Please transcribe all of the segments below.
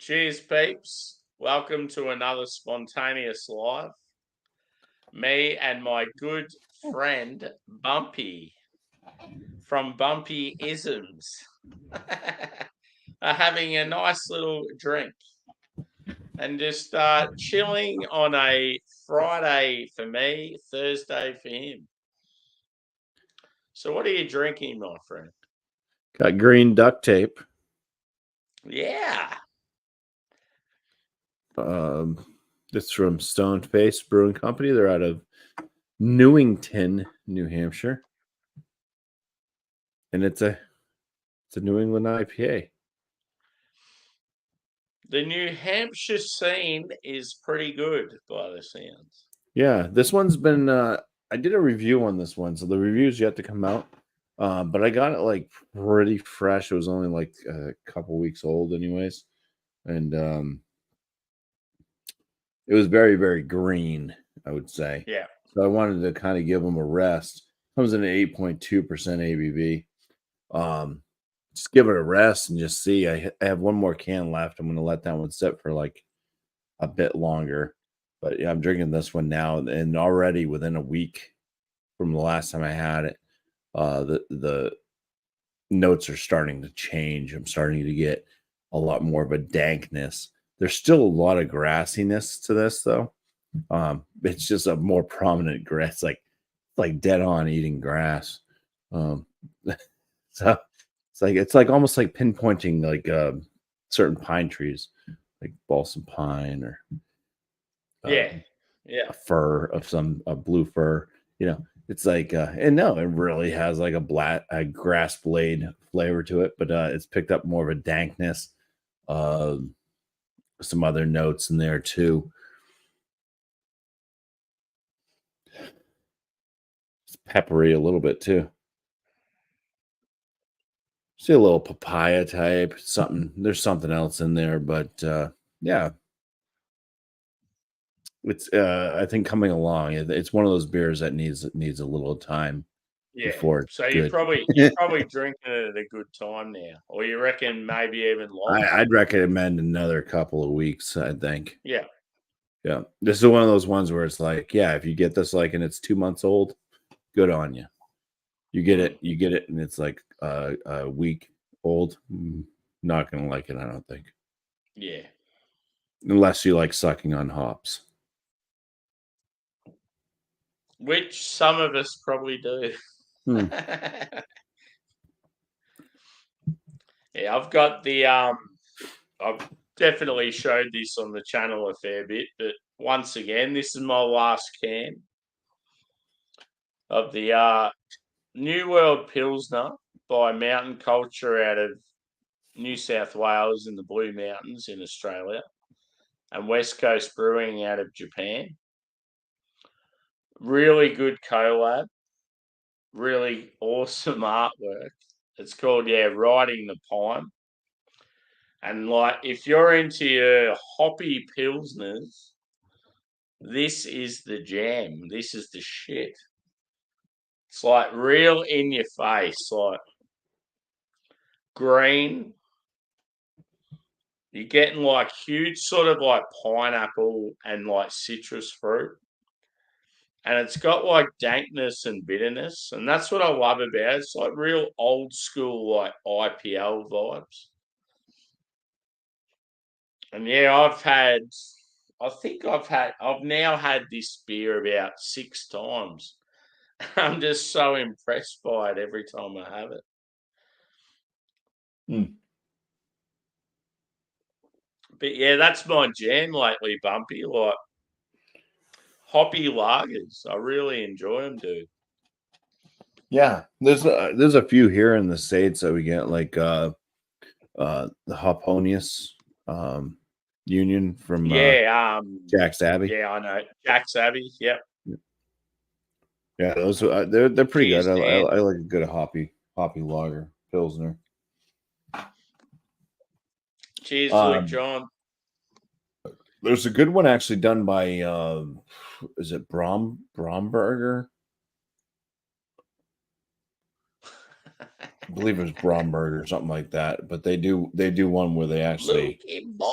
Cheers, peeps. Welcome to another spontaneous live. Me and my good friend Bumpy from Bumpy Isms are having a nice little drink and just chilling on a Friday for me, Thursday for him. So, what are you drinking, my friend? Got green duct tape. Yeah. It's from Stone Face Brewing Company. They're out of Newington, New Hampshire, and it's a New England IPA. The New Hampshire scene is pretty good by the sounds. Yeah, this one's been. I did a review on this one, so the review's yet to come out. But I got it like pretty fresh. It was only like a couple weeks old, anyways, and it was very, very green, I would say. Yeah. So I wanted to kind of give them a rest. Comes in at 8.2% ABV. Just give it a rest and just see. I have one more can left. I'm going to let that one sit for like a bit longer. But yeah, I'm drinking this one now, and already within a week from the last time I had it, the notes are starting to change. I'm starting to get a lot more of a dankness. There's still a lot of grassiness to this, though. It's just a more prominent grass, like dead on eating grass. So it's like almost like pinpointing like certain pine trees, like balsam pine or Yeah. a fir of a blue fir. It's like and no, it really has like a grass blade flavor to it, but it's picked up more of a dankness. Some other notes in there too. It's peppery a little bit too. See a little papaya type, something. There's something else in there, but yeah, it's I think coming along. It's one of those beers that needs a little time Yeah. before it's So good. you're probably drinking it at a good time now, or you reckon maybe even longer. I'd recommend another couple of weeks. I think. Yeah. Yeah, this is one of those ones where it's like, yeah, if you get this like and it's 2 months old, good on you. You get it, and it's like a week old. Not gonna like it, I don't think. Yeah. Unless you like sucking on hops. Which some of us probably do. Yeah, I've got the I've definitely showed this on the channel a fair bit, but once again, this is my last can of the New World Pilsner by Mountain Culture out of New South Wales in the Blue Mountains in Australia, and West Coast Brewing out of Japan. Really good collab, really awesome artwork. It's called Riding the Pine. And like if you're into your hoppy pilsners, this is the jam. This is the shit. It's like real in your face, like green. You're getting like huge sort of like pineapple and like citrus fruit. And it's got like dankness and bitterness. And that's what I love about it. It's like real old school like IPL vibes. And yeah, I've now had this beer about 6 times. I'm just so impressed by it every time I have it. But yeah, that's my jam lately, Bumpy. Like hoppy lagers. I really enjoy them, dude. Yeah, there's a few here in the States that we get, like the Hoponius Union from Jack's Abbey. Yeah, I know. Jack's Abbey, yep. Yeah, those they're pretty Cheers, good. Dan. I like a good hoppy lager pilsner. Cheers, Luke John. There's a good one actually done by is it Bromberger? I believe it was Bromberger, something like that. But they do one where they actually Lukey boy.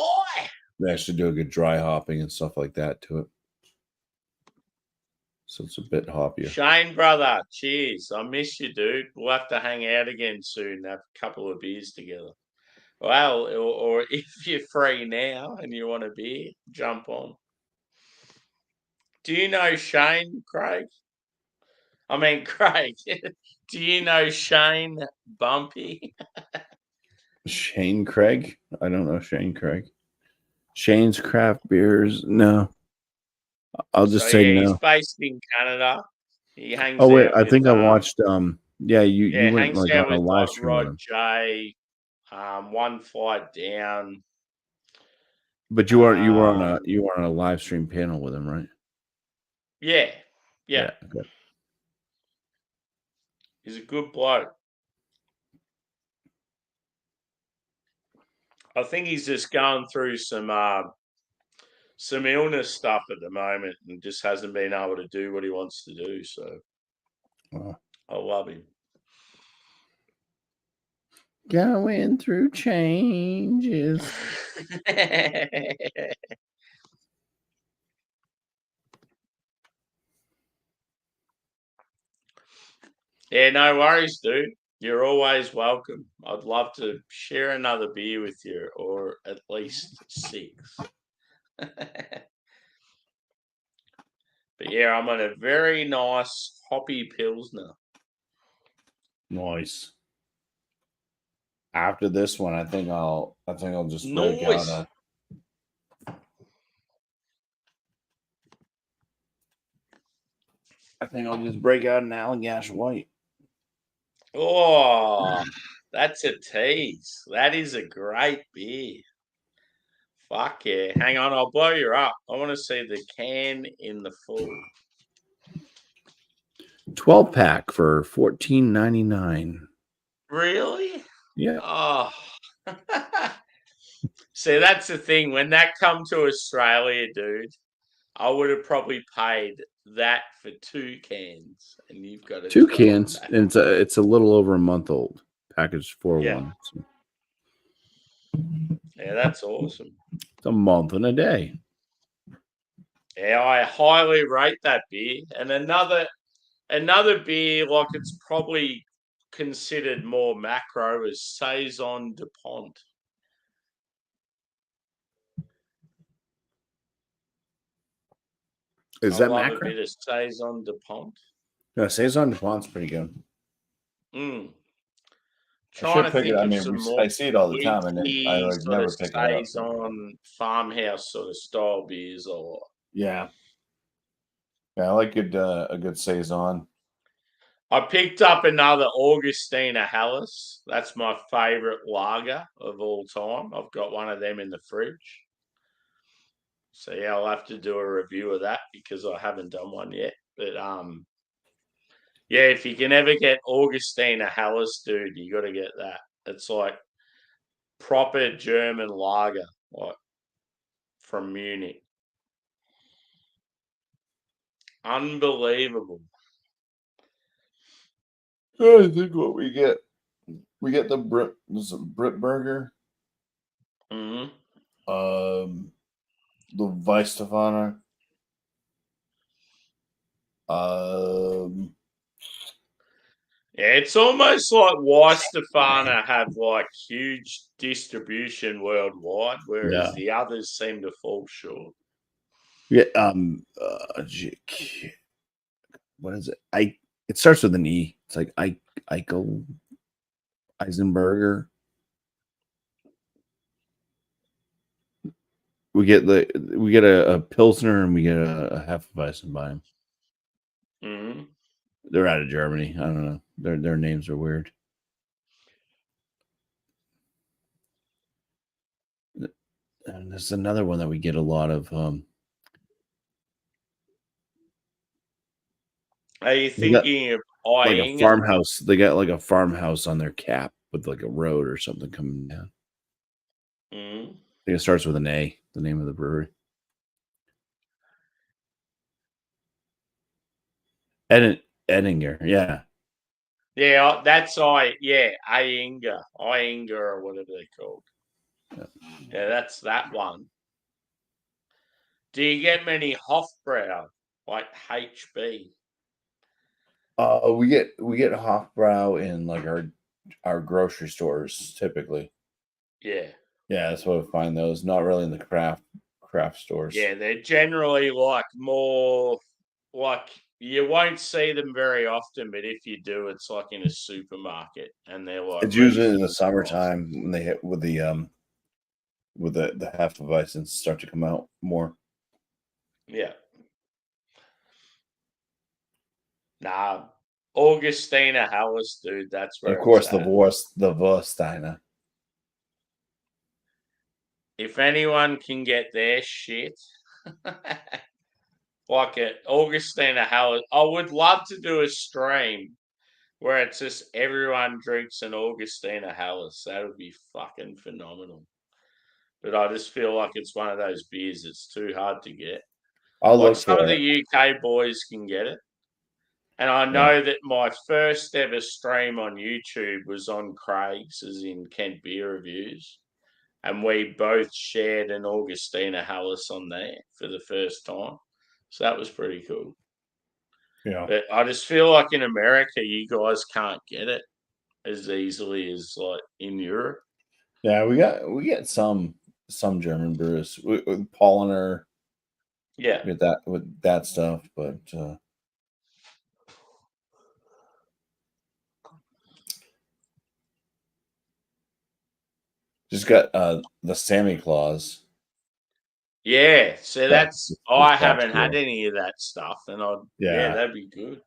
They actually do a good dry hopping and stuff like that to it. So it's a bit hoppier. Shane, brother, cheers. I miss you, dude. We'll have to hang out again soon, have a couple of beers together. Well, or if you're free now and you want a beer, jump on. Do you know Shane, Craig? I mean, Craig, do you know Shane Bumpy? Shane Craig? I don't know Shane Craig. Shane's Craft Beers? No. I'll just say no. He's based in Canada. He hangs Oh wait, out I with, think I watched. You went hangs like out on a with live like stream with Rod him. J, One Fight Down. But you were on a live stream panel with him, right? Yeah. Okay. He's a good bloke. I think he's just going through some illness stuff at the moment and just hasn't been able to do what he wants to do. So I love him. Going through changes. Yeah, no worries, dude. You're always welcome. I'd love to share another beer with you, or at least 6. But yeah, I'm on a very nice hoppy Pilsner. Nice. After this one, I think I'll just break Nice. out an Allagash White. Oh, that's a tease. That is a great beer. Fuck yeah. Hang on, I'll blow you up. I want to see the can in the full. 12-pack for $14.99. Really? Yeah. Oh. See, that's the thing. When that come to Australia, dude, I would have probably paid that for 2 cans, and you've got 2 cans, and it's a little over a month old. Package 4-1. Yeah. So. Yeah, that's awesome. It's a month and a day. Yeah, I highly rate that beer. And another beer, like it's probably considered more macro, is Saison DuPont. Is that love macro? a bit of Saison DuPont. Yeah, Saison DuPont's pretty good. Trying to think of some more. I see it all the time, and I sort never of pick it up. Saison farmhouse sort of style beers a lot. Yeah, I like a good Saison. I picked up another Augustina Helles. That's my favorite lager of all time. I've got one of them in the fridge. So yeah, I'll have to do a review of that because I haven't done one yet. But yeah, if you can ever get Augustina Helles, dude, you got to get that. It's like proper German lager, like from Munich. Unbelievable. I think what we get the Brit Burger. Mm-hmm. The Weisstefano. Yeah, it's almost like Weisstefano have like huge distribution worldwide, whereas the others seem to fall short. Yeah. What is it? It starts with an E. It's like Eisenberger. We get a Pilsner and we get a Hefeweizen by him. Mm-hmm. They're out of Germany. I don't know. Their names are weird. And there's another one that we get a lot of. Are you thinking of like a farmhouse? They got like a farmhouse on their cap with like a road or something coming down. Mm-hmm. I think it starts with an A, the name of the brewery. Edinger, yeah. Yeah, that's Ainger or whatever they're called. Yeah, that's that one. Do you get many Hofbrau like HB? We get Hofbrau in like our grocery stores typically. Yeah. Yeah, that's what I find those. Not really in the craft stores. Yeah, they're generally like more like you won't see them very often, but if you do, it's like in a supermarket, and they're like It's usually in the reasonable summertime when they hit with the Hefeweizens start to come out more. Yeah. Nah, Augustina Hallis, dude, that's And where of it's course, at. the Wursteiner. If anyone can get their shit, like it, Augustina Hallis, I would love to do a stream where it's just everyone drinks an Augustina Hallis. That would be fucking phenomenal. But I just feel like it's one of those beers that's too hard to get. I'll Like look some for of it. the UK boys can get it. And I know that my first ever stream on YouTube was on Craig's, as in Kent Beer Reviews. And we both shared an Augustina Hallis on there for the first time. So that was pretty cool. Yeah. But I just feel like in America, you guys can't get it as easily as like in Europe. Yeah, we get some German brewers with Polliner. Yeah. With that stuff, but just got the Sammy Claus. Yeah, so that's I haven't had cool. any of that stuff, and Yeah, that'd be good.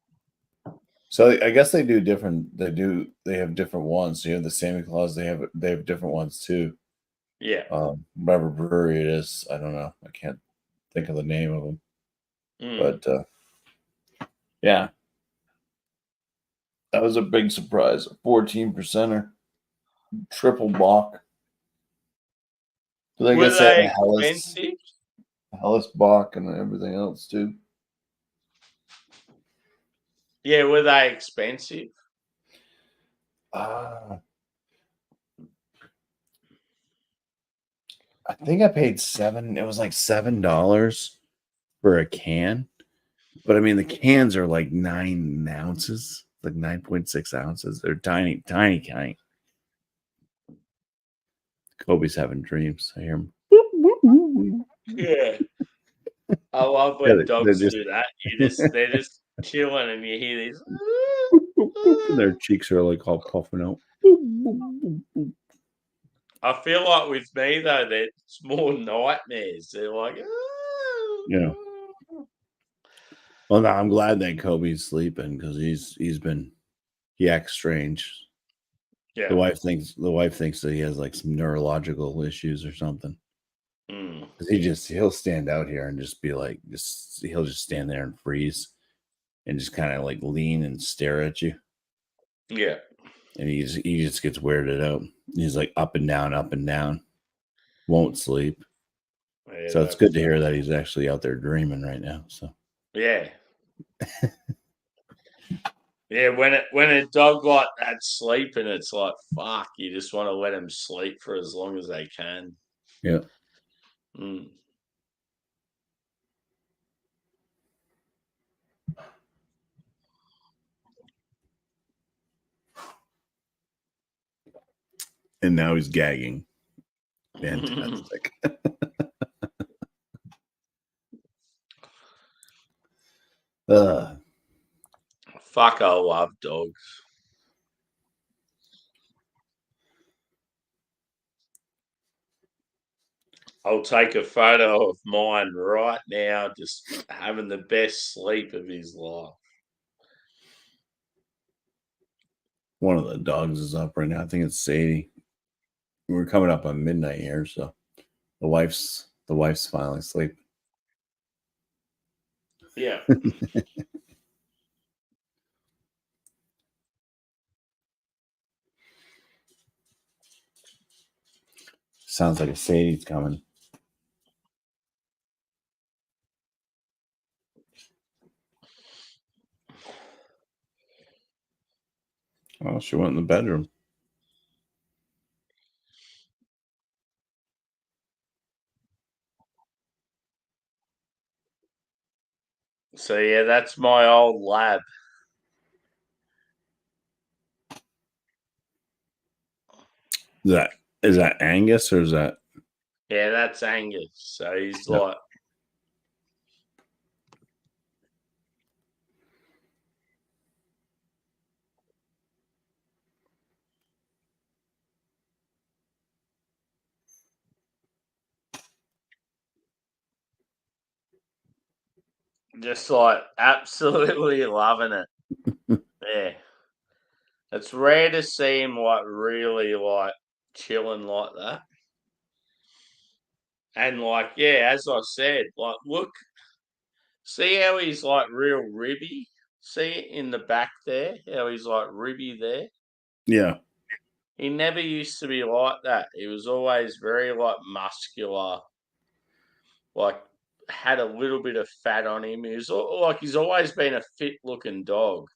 So I guess they do different. They have different ones. So you have the Sammy Claus. They have different ones too. Yeah. Whatever brewery it is, I don't know. I can't think of the name of them. But yeah, that was a big surprise. 14%er, triple Bock. So I Were guess they they have expensive? Helles Bock and everything else too. Yeah, were they expensive? I think I paid $7. It was like $7 for a can. But I mean, the cans are like 9 ounces, like 9.6 ounces. They're tiny, tiny, tiny. Kobe's having dreams. I hear him. Yeah. I love Yeah, when they're dogs just do that. They're just chilling, and you hear these. and their cheeks are like all puffing out. I feel like with me though, that it's more nightmares. They're like, Yeah. Well, no, I'm glad that Kobe's sleeping because he acts strange. yeah. The wife thinks that he has like some neurological issues or something. Mm. Because he'll stand out here and just be like, he'll just stand there and freeze and just kind of like lean and stare at you. Yeah. And he just gets weirded out. He's like up and down, won't sleep. Yeah, So it's good to hear that he's actually out there dreaming right now. So yeah. Yeah, when a dog like that's sleeping, it's like fuck. You just want to let him sleep for as long as they can. yeah. Mm. And now he's gagging. Fantastic. Fuck, I love dogs. I'll take a photo of mine right now, just having the best sleep of his life. One of the dogs is up right now. I think it's Sadie. We're coming up on midnight here, so the wife's finally asleep. Yeah. Sounds like a Sadie's coming. Oh, she went in the bedroom. So yeah, that's my old lab. Is that Angus or is that? Yeah, that's Angus. So he's Yep. like, just like absolutely loving it. Yeah. It's rare to see him like really like chilling like that. And like, yeah, as I said, like look, see how he's like real ribby? See it in the back there? How he's like ribby there? Yeah. He never used to be like that. He was always very like muscular, like had a little bit of fat on him. He was like he's always been a fit looking dog.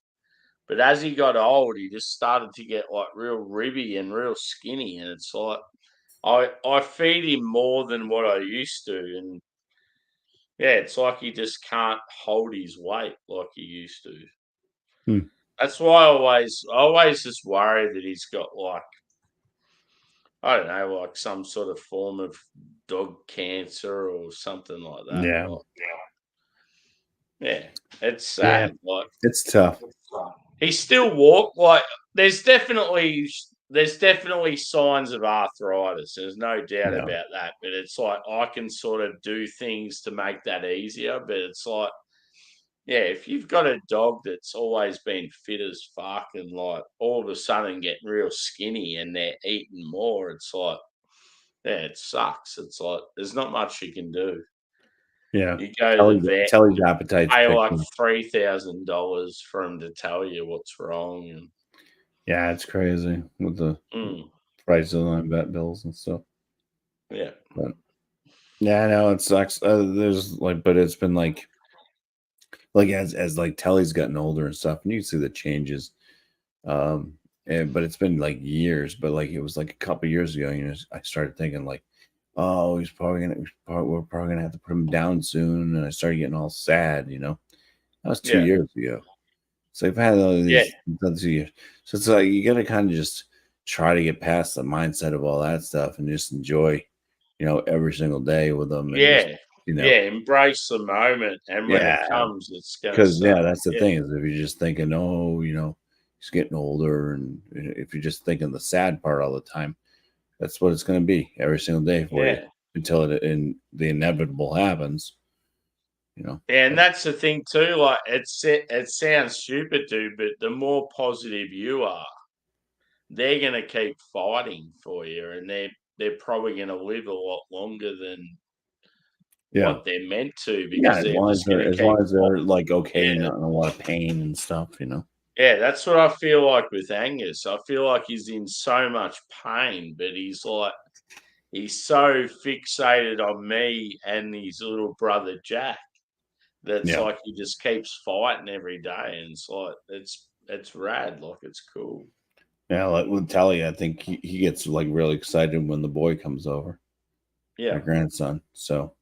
But as he got old, he just started to get like real ribby and real skinny. And it's like I feed him more than what I used to. And yeah, it's like he just can't hold his weight like he used to. Hmm. That's why I always just worry that he's got like I don't know, like some sort of form of dog cancer or something like that. Yeah. Like, yeah, it's Yeah. sad. Like It's tough. he still walk like there's definitely signs of arthritis. There's no doubt Yeah. about that. But it's like I can sort of do things to make that easier. But it's like, yeah, if you've got a dog that's always been fit as fuck and like all of a sudden getting real skinny and they're eating more, it's like, yeah, it sucks. It's like there's not much you can do. Yeah. You go to the vet, Telly's appetite's pay like picking. $3,000 for him to tell you what's wrong, and Yeah, it's crazy with the mm, prices on vet bills and stuff. yeah, But yeah, I know it sucks. There's like, but it's been like as like Telly's gotten older and stuff, and you can see the changes. Um, but it's been like years. But like it was like a couple years ago, I started thinking like, oh, we're probably gonna have to put him down soon, and I started getting all sad. That was 2 years ago. So I've had all yeah, these other 2 years. So it's like you gotta kind of just try to get past the mindset of all that stuff and just enjoy, every single day with them and just, yeah, you know, yeah. Embrace the moment, and when it yeah. comes, it's gonna Because suck. that's the Yeah, thing is if you're just thinking, oh, he's getting older, and if you're just thinking the sad part all the time, that's what it's going to be every single day for you yeah. until the inevitable happens. And that's the thing too. Like it sounds stupid, dude, but the more positive you are, they're gonna keep fighting for you, and they're probably gonna live a lot longer than Yeah, what they're meant to yeah. because they're just gonna keep. As they're like okay, Yeah, not in a lot of pain and stuff. yeah, that's what I feel like with Angus. I feel like he's in so much pain, but he's so fixated on me and his little brother Jack that's Yeah, like he just keeps fighting every day, and it's like it's rad, like it's cool. yeah. Like with Tally, I think he gets like really excited when the boy comes over, my Yeah, grandson. So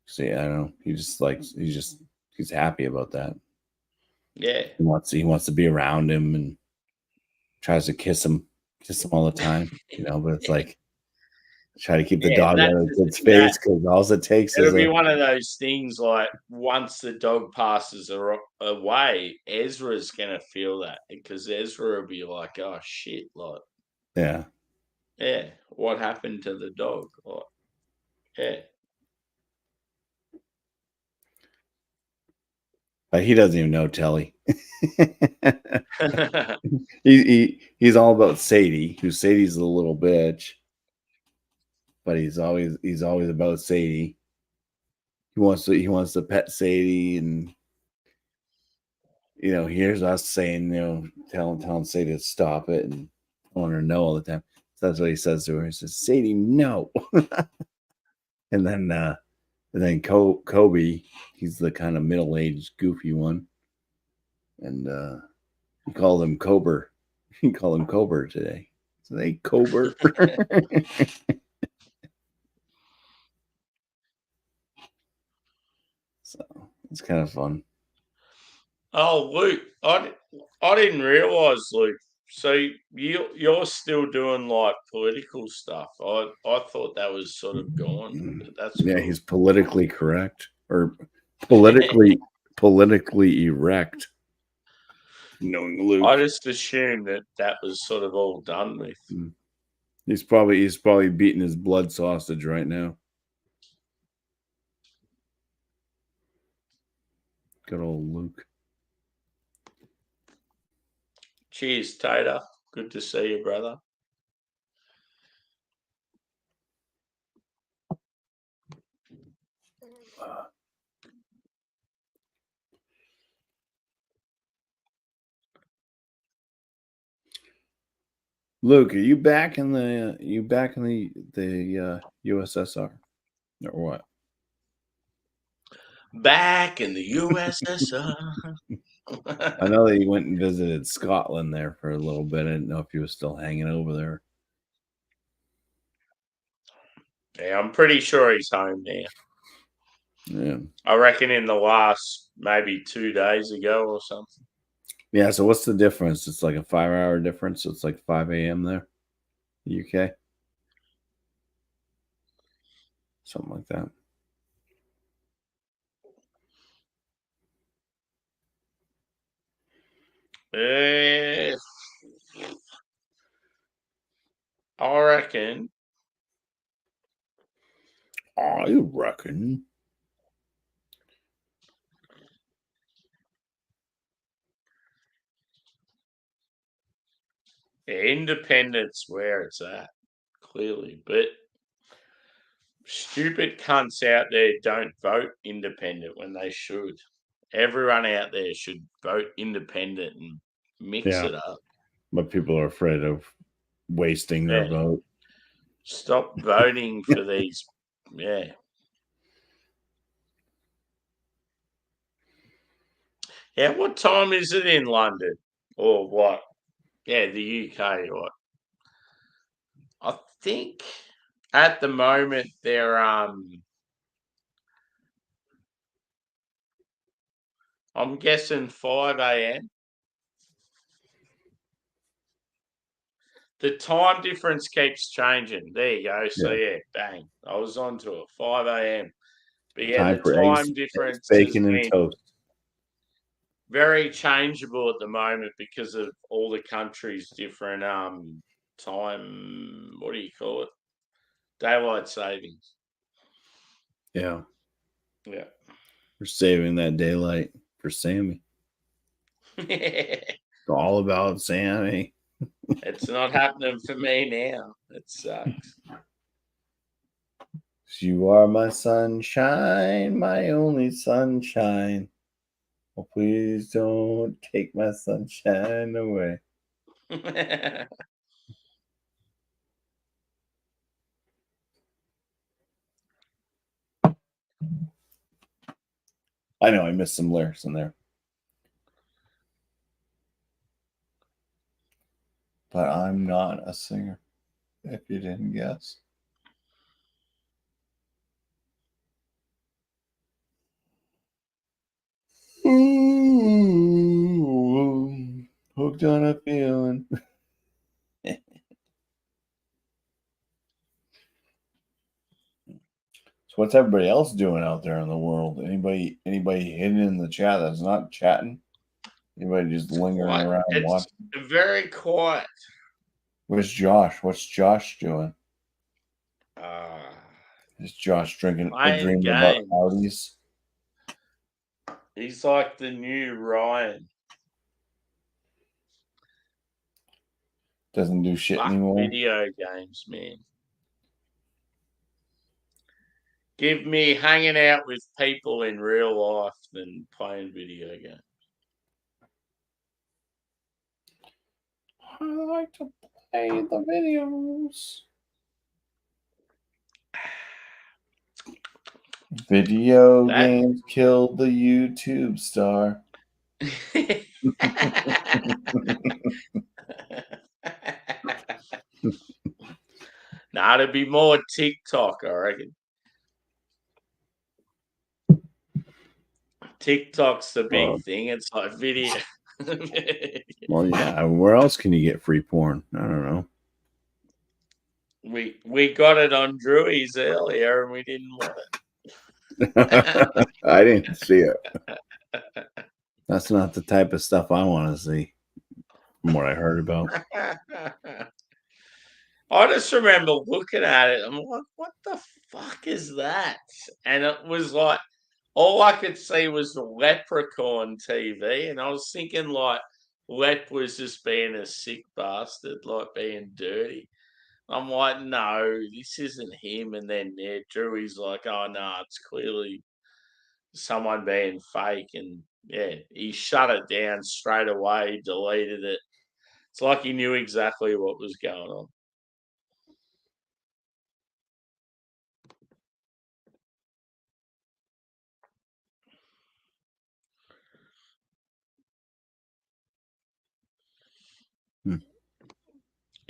see, I don't know. He's happy about that. yeah, He wants to be around him and tries to kiss him all the time. But it's like try to keep the yeah. dog That's out of the the kid's thing that face because all it takes it'll is be a one of those things. Like once the dog passes away, Ezra's gonna feel that because Ezra will be like, "Oh shit!" Like, yeah. yeah, what happened to the dog? Like, yeah, But he doesn't even know Telly. He's all about Sadie, who Sadie's a little bitch, but he's always about Sadie. He wants to pet Sadie, and here's us saying, telling Sadie to stop it and telling her no all the time. So that's what he says to her. He says, Sadie, no. And then Kobe, he's the kind of middle-aged goofy one. And he called him Cobra. He called him Cobra today. So hey, Cobra. So it's kind of fun. Oh, Luke, I didn't realise, Luke. So you're still doing like political stuff. I thought that was sort of gone. But that's Yeah, cool. he's politically correct or politically erect. Knowing Luke, I just assumed that was sort of all done with. he's probably beating his blood sausage right now. Good old Luke. Cheers, Tater. Good to see you, brother. Luke, are you back in the USSR or what? Back in the USSR. I know that he went and visited Scotland there for a little bit. I didn't know if he was still hanging over there. Yeah, I'm pretty sure he's home now. Yeah. I reckon in the last maybe 2 days ago or something. Yeah, so what's the difference? It's like a 5-hour difference. So it's like 5 a.m. there, UK. Something like that. I reckon. I reckon. Yeah, independence where it's at, clearly. But stupid cunts out there don't vote independent when they should. Everyone out there should vote independent and mix it up. But people are afraid of wasting their Yeah. vote. Stop voting for these. Yeah. Yeah, what time is it in London? Or what? Yeah, the UK, what? I think at the moment they're I'm guessing 5 a.m. The time difference keeps changing. There you go. So yeah, bang. I was onto it. 5 a.m. But yeah, Time the for time eggs, difference has bacon, and been toast. very changeable at the moment because of all the countries' different time. What do you call it? Daylight savings. Yeah. Yeah. We're saving that daylight for Sammy. It's all about Sammy. It's not happening for me now. It sucks. You are my sunshine, my only sunshine. Oh, please don't take my sunshine away. I know I missed some lyrics in there. But I'm not a singer, if you didn't guess. Ooh, hooked on a feeling. So what's everybody else doing out there in the world? Anybody hidden in the chat that's not chatting? Anybody just lingering around watching? It's very quiet. Where's Josh? What's Josh doing? Uh, Is Josh dreaming Playing about games. Audis? He's like the new Ryan. Doesn't do shit anymore. Video games, man. Give me hanging out with people in real life than playing video games. I like to play the videos. Video games killed the YouTube star. Nah, it'd be more TikTok, I reckon. TikTok's the big Well- thing. It's like video. Well, yeah. Where else can you get free porn? I don't know. we got it on Drewies earlier and we didn't want it. I didn't see it. That's not the type of stuff I want to see, from what I heard about. I just remember looking at it. I'm like, what the fuck is that? And it was like, all I could see was the Leprechaun TV. And I was thinking, like, Lep was just being a sick bastard, like being dirty. I'm like, no, this isn't him. And then Drew's like, oh no, it's clearly someone being fake. And yeah, he shut it down straight away, deleted it. It's like he knew exactly what was going on.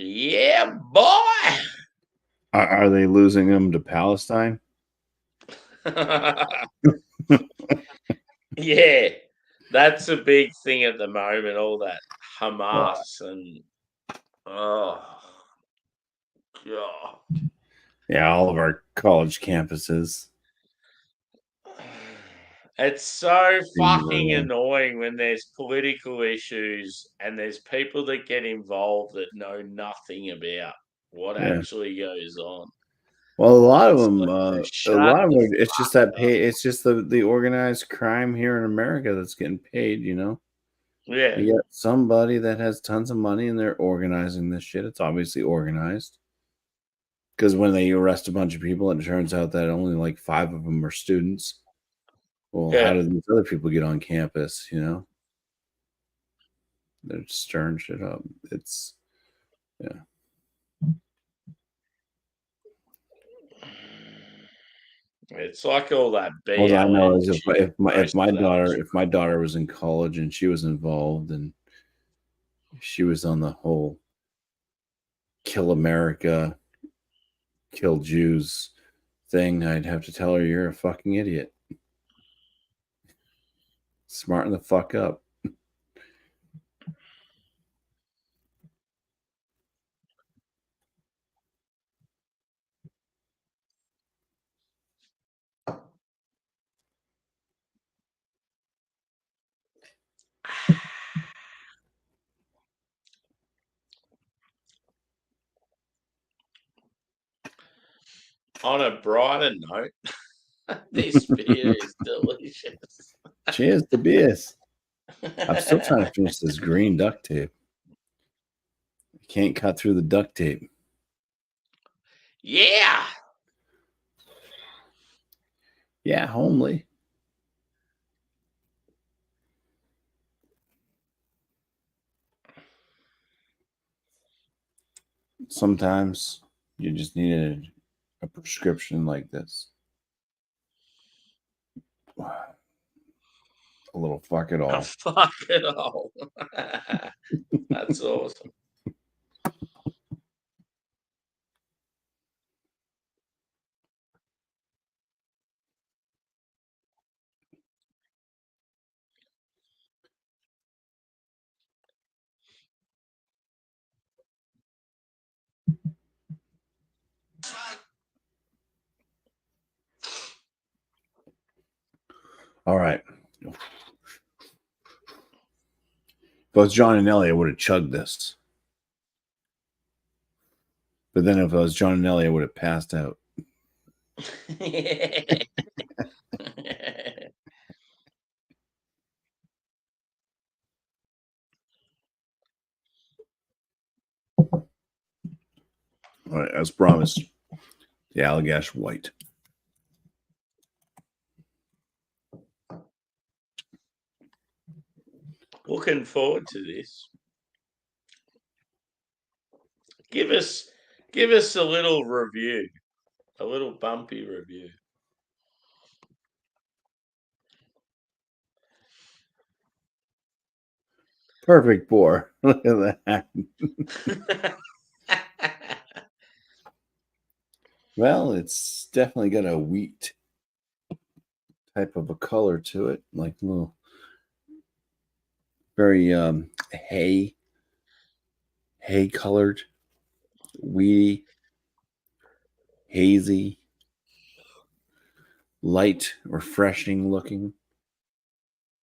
Yeah, boy. Are they losing them to Palestine? Yeah, that's a big thing at the moment. All that Hamas and oh god, Yeah, all of our college campuses. it's so fucking Yeah. annoying when there's political issues and there's people that get involved that know nothing about what Yeah. actually goes on. Well, a lot of It's them, like, it's just that pay. It's just the organized crime here in America that's getting paid. You know, Yeah, you got somebody that has tons of money and they're organizing this shit. It's obviously organized because when they arrest a bunch of people, it turns out that only like 5 of them are students. Well, yeah. how did these other people get on campus? You know, they're stirring shit up. It's yeah. It's like all that All I know BLM is shit, if my most of that. if my daughter was in college and she was involved and she was on the whole kill America, kill Jews thing, I'd have to tell her you're a fucking idiot. Smarten the fuck up. On a brighter note, this beer is delicious. Cheers to beers. I'm still trying to finish this green duct tape. I can't cut through the duct tape. Yeah. Yeah, homely. Sometimes you just need a prescription like this. A little fuck it all. Fuck it all. That's awesome. All right. If it was John and Ellie, I would have chugged this. But then if it was John and Ellie, I would have passed out. All right, as promised, the Allagash White. Looking forward to this. Give us a little review. A little bumpy review. Perfect pour. Look at that. Well, it's definitely got a wheat type of a color to it, like little very hay colored, weedy, hazy, light, refreshing looking.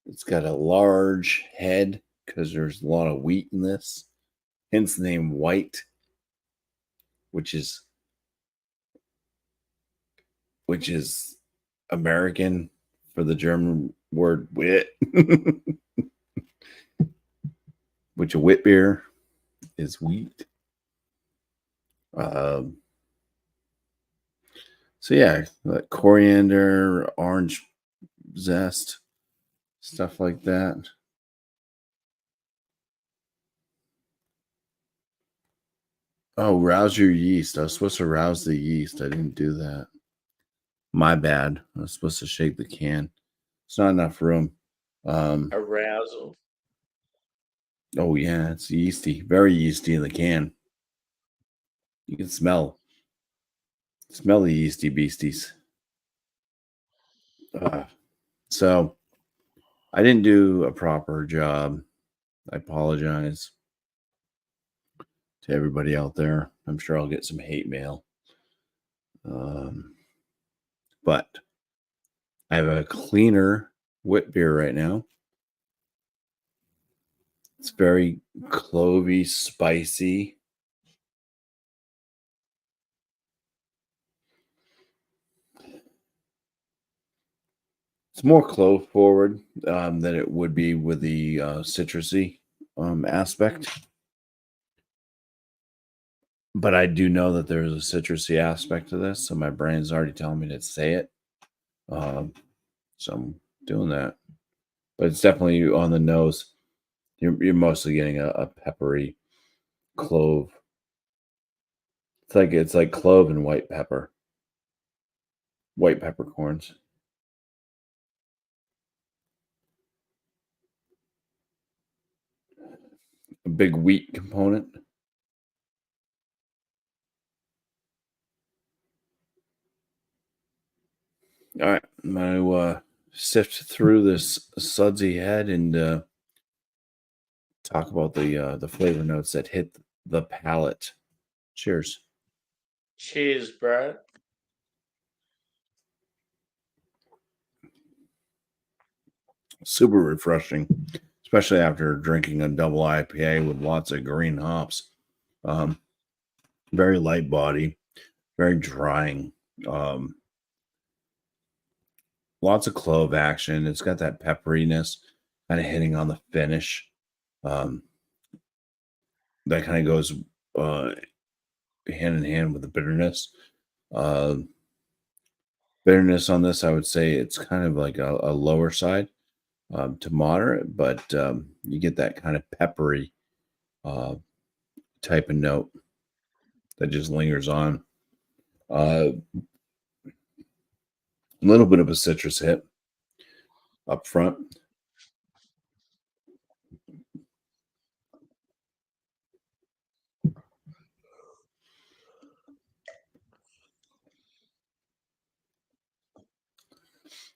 It's got a large head because there's a lot of wheat in this. Hence the name white, which is American for the German word wit, which a wit beer is wheat. So yeah, like coriander, orange zest, stuff like that. Oh, rouse your yeast. I was supposed to rouse the yeast. I didn't do that. My bad. I was supposed to shake the can. It's not enough room. Arousal. Oh yeah, it's yeasty. Very yeasty in the can. You can smell the yeasty beasties. So I didn't do a proper job. I apologize to everybody out there. I'm sure I'll get some hate mail. But I have a cleaner wit beer right now. It's very clovey, spicy. It's more clove forward than it would be with the citrusy aspect. But I do know that there's a citrusy aspect to this, so my brain's already telling me to say it. So I'm doing that. But it's definitely on the nose. You're mostly getting a peppery clove. It's like clove and white peppercorns. A big wheat component. All right, I'm gonna sift through this sudsy head and talk about the flavor notes that hit the palate. Cheers. Cheers, bro. Super refreshing, especially after drinking a double IPA with lots of green hops. Very light body, very drying. Lots of clove action. It's got that pepperiness kind of hitting on the finish. That kind of goes hand in hand with the bitterness. Bitterness on this, I would say it's kind of like a lower side to moderate, but you get that kind of peppery type of note that just lingers on. A little bit of a citrus hit up front.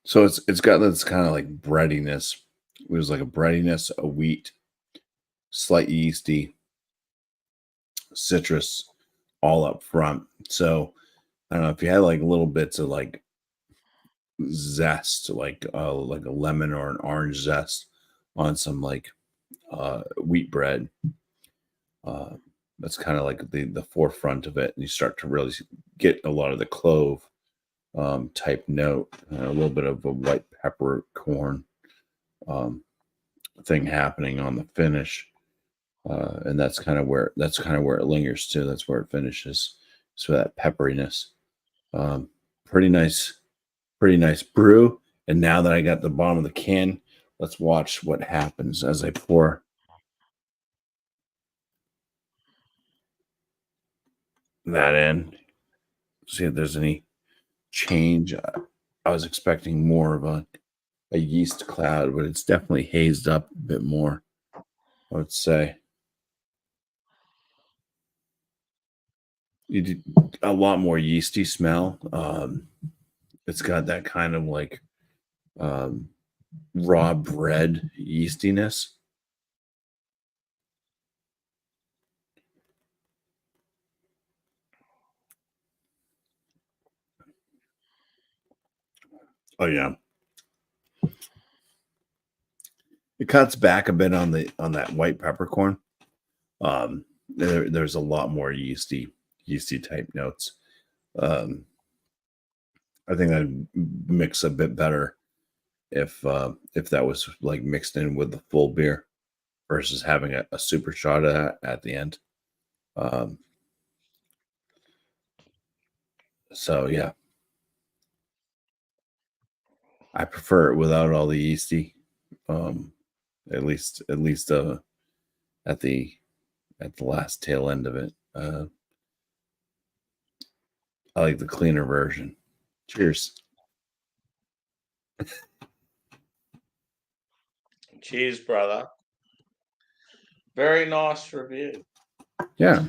So it's got this kind of like breadiness. It was like a breadiness, a wheat, slight yeasty, citrus, all up front. So I don't know if you had like little bits of like zest, like a lemon or an orange zest on some like wheat bread. That's kind of like the forefront of it, and you start to really get a lot of the clove type note, a little bit of a white peppercorn thing happening on the finish, and that's kind of where it lingers too. That's where it finishes. So that pepperiness, pretty nice brew. And now that I got the bottom of the can, let's watch what happens as I pour that in. See if there's any change. I was expecting more of a yeast cloud, but it's definitely hazed up a bit more, I would say. You did a lot more yeasty smell. It's got that kind of like raw bread yeastiness. Oh yeah. It cuts back a bit on that white peppercorn. There's a lot more yeasty type notes. I think I'd mix a bit better if that was like mixed in with the full beer versus having a super shot at the end. So yeah, I prefer it without all the yeasty. At least at the last tail end of it. I like the cleaner version. Cheers. Cheers, brother. Very nice review. Yeah.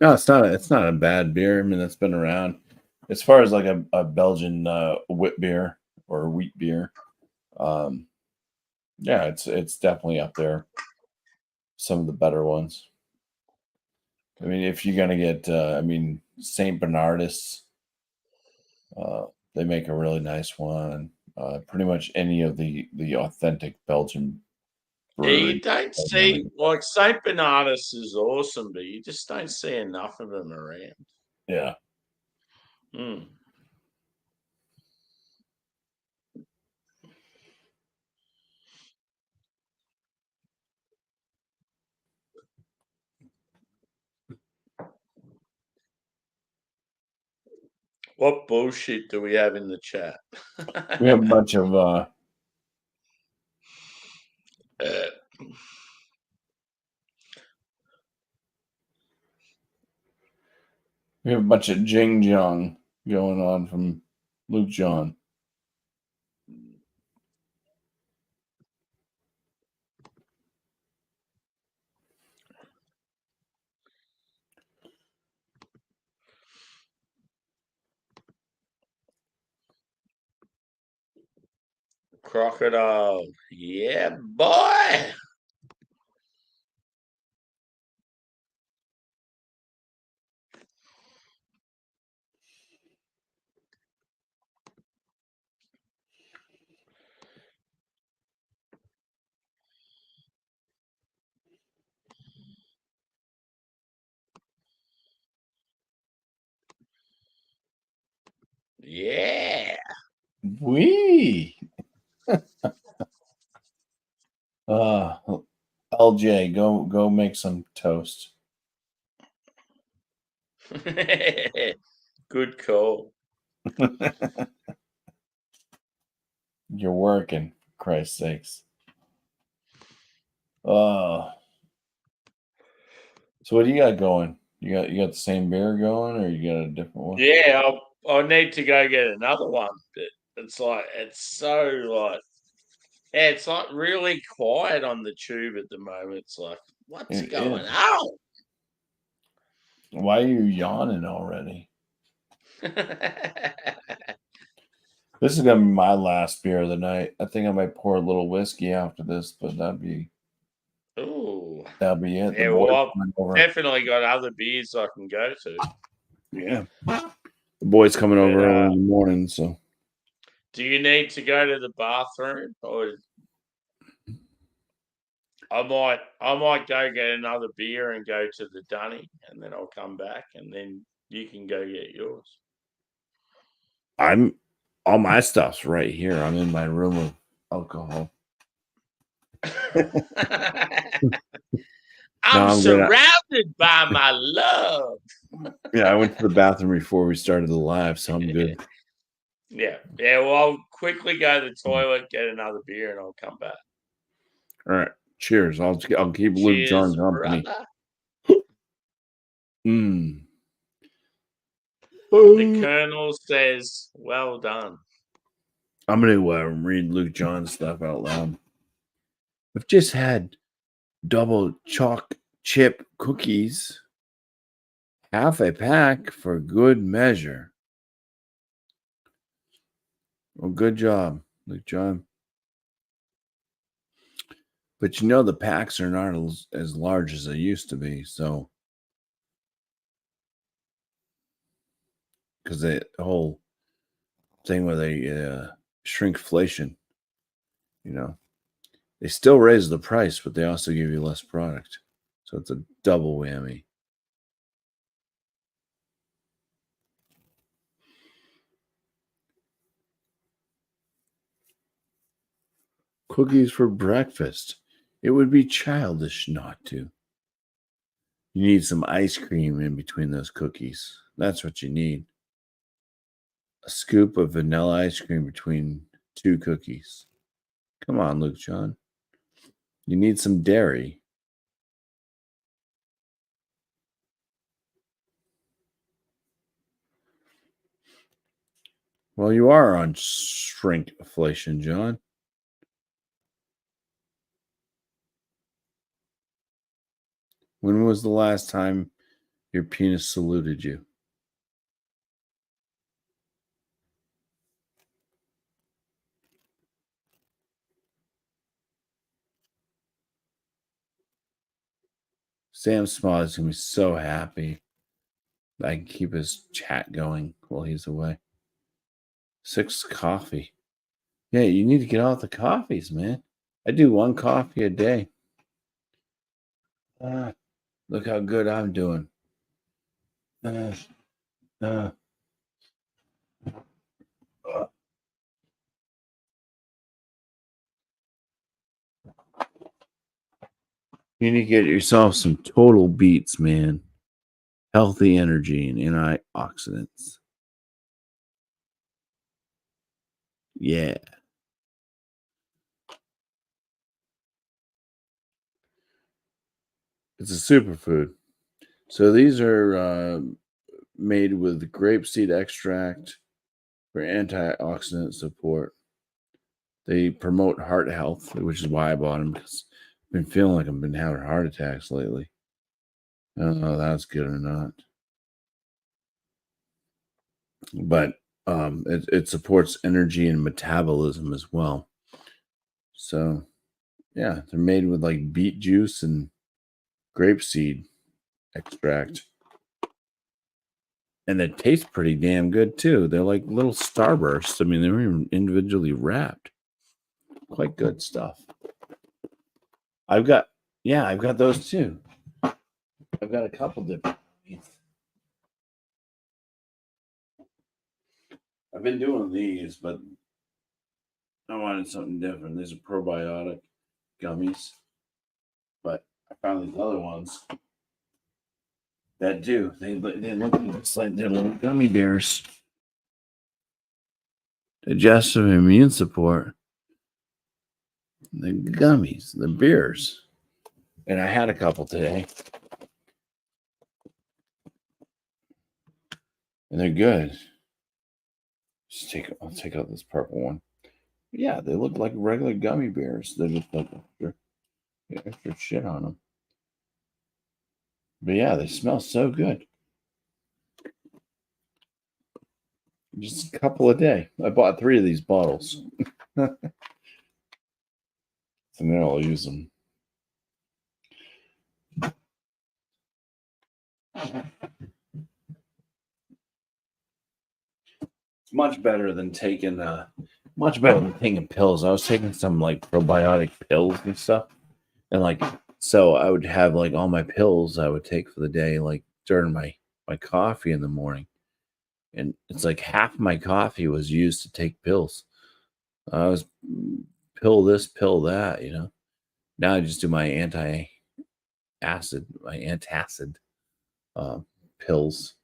No, it's not a bad beer. I mean, it's been around. As far as like a Belgian wit beer or wheat beer, yeah, it's definitely up there. Some of the better ones. I mean, if you're gonna get, Saint Bernardus, they make a really nice one. Pretty much any of the authentic Belgian Yeah, you breweries. don't see like Saint Bernardus is awesome, but you just don't see enough of them around. Yeah. Mm. What bullshit do we have in the chat? We have a bunch of we have a bunch of Jing Jong going on from Luke John. Crocodile. Yeah, boy. Yeah. Wee. LJ, go make some toast. Good call. You're working, for Christ's sakes. So what do you got going? You got the same beer going, or you got a different one? Yeah, I'll need to go get another one, but it's like really quiet on the tube at the moment. It's like, what's It going is. on? Why are you yawning already? This is gonna be my last beer of the night. I think I might pour a little whiskey after this, but that'll be Ooh. it. Yeah, The boys well, coming I've over. definitely got other beers I can go to. Yeah, the boys coming over But, early in the morning. So do you need to go to the bathroom, or I might go get another beer and go to the dunny, and then I'll come back, and then you can go get yours. all my stuff's right here. I'm in my room of alcohol. I'm surrounded by my love. Yeah, I went to the bathroom before we started the live, so I'm good. Yeah. Well, I'll quickly go to the toilet, get another beer, and I'll come back. All right, cheers. I'll keep Luke John company. The Colonel says, "Well done." I'm gonna read Luke John's stuff out loud. I've just had double choc chip cookies, half a pack for good measure. Well, good job. Luke John. But you know, the packs are not as large as they used to be. So, because the whole thing with a shrinkflation, you know, they still raise the price, but they also give you less product. So it's a double whammy. Cookies for breakfast. It would be childish not to. You need some ice cream in between those cookies. That's what you need. A scoop of vanilla ice cream between 2 cookies. Come on, Luke John. You need some dairy. Well, you are on shrinkflation, John. When was the last time your penis saluted you? Sam Smoth is going to be so happy. I can keep his chat going while he's away. 6 coffee. Yeah, you need to get off the coffees, man. I do 1 coffee a day. Look how good I'm doing. You need to get yourself some Total Beets, man. Healthy energy and antioxidants. Yeah. It's a superfood. So these are made with grapeseed extract for antioxidant support. They promote heart health, which is why I bought them, because I've been feeling like I've been having heart attacks lately. I don't know if that's good or not. But it supports energy and metabolism as well. So, yeah, they're made with like beet juice and grapeseed extract. And they taste pretty damn good too. They're like little starbursts. I mean, they're even individually wrapped. Quite good stuff. I've got those too. I've got a couple different. I've been doing these, but I wanted something different. These are probiotic gummies, but I found these other ones that do. They look just like they're little gummy bears. Digestive and immune support. The gummies, the beers. And I had a couple today. And they're good. I'll take out this purple one. Yeah, they look like regular gummy bears. They're just like extra shit on them. But yeah, they smell so good. Just a couple a day. I bought 3 of these bottles. And then I'll use them. It's much better than taking pills. I was taking some like probiotic pills and stuff. And like so I would have like all my pills I would take for the day, like during my coffee in the morning. And it's like half my coffee was used to take pills. I was pill this, pill that, you know. Now I just do my antacid pills,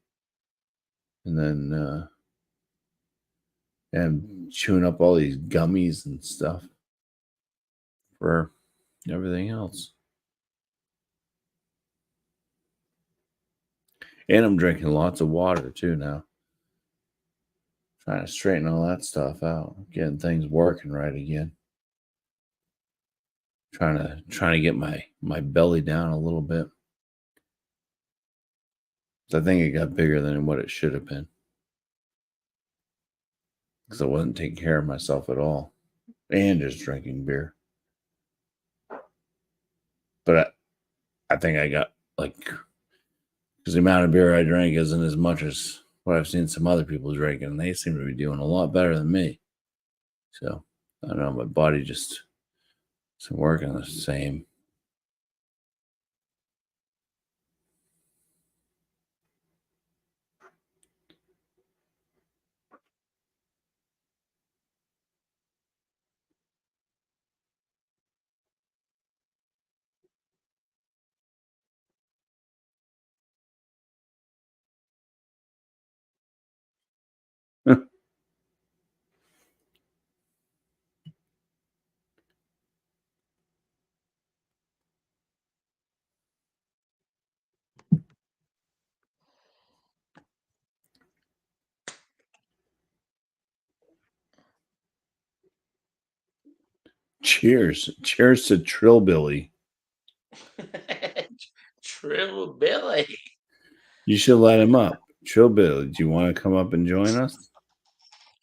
and then and chewing up all these gummies and stuff for everything else. And I'm drinking lots of water too now. Trying to straighten all that stuff out, getting things working right again. Trying to get my belly down a little bit. I think it got bigger than what it should have been. Because I wasn't taking care of myself at all. and just drinking beer. But I think I got like, because the amount of beer I drink isn't as much as what I've seen some other people drinking, and they seem to be doing a lot better than me. So I don't know, my body just isn't working the same. Cheers. Cheers to Trillbilly. Trill Billy. You should let him up. Trillbilly, do you want to come up and join us?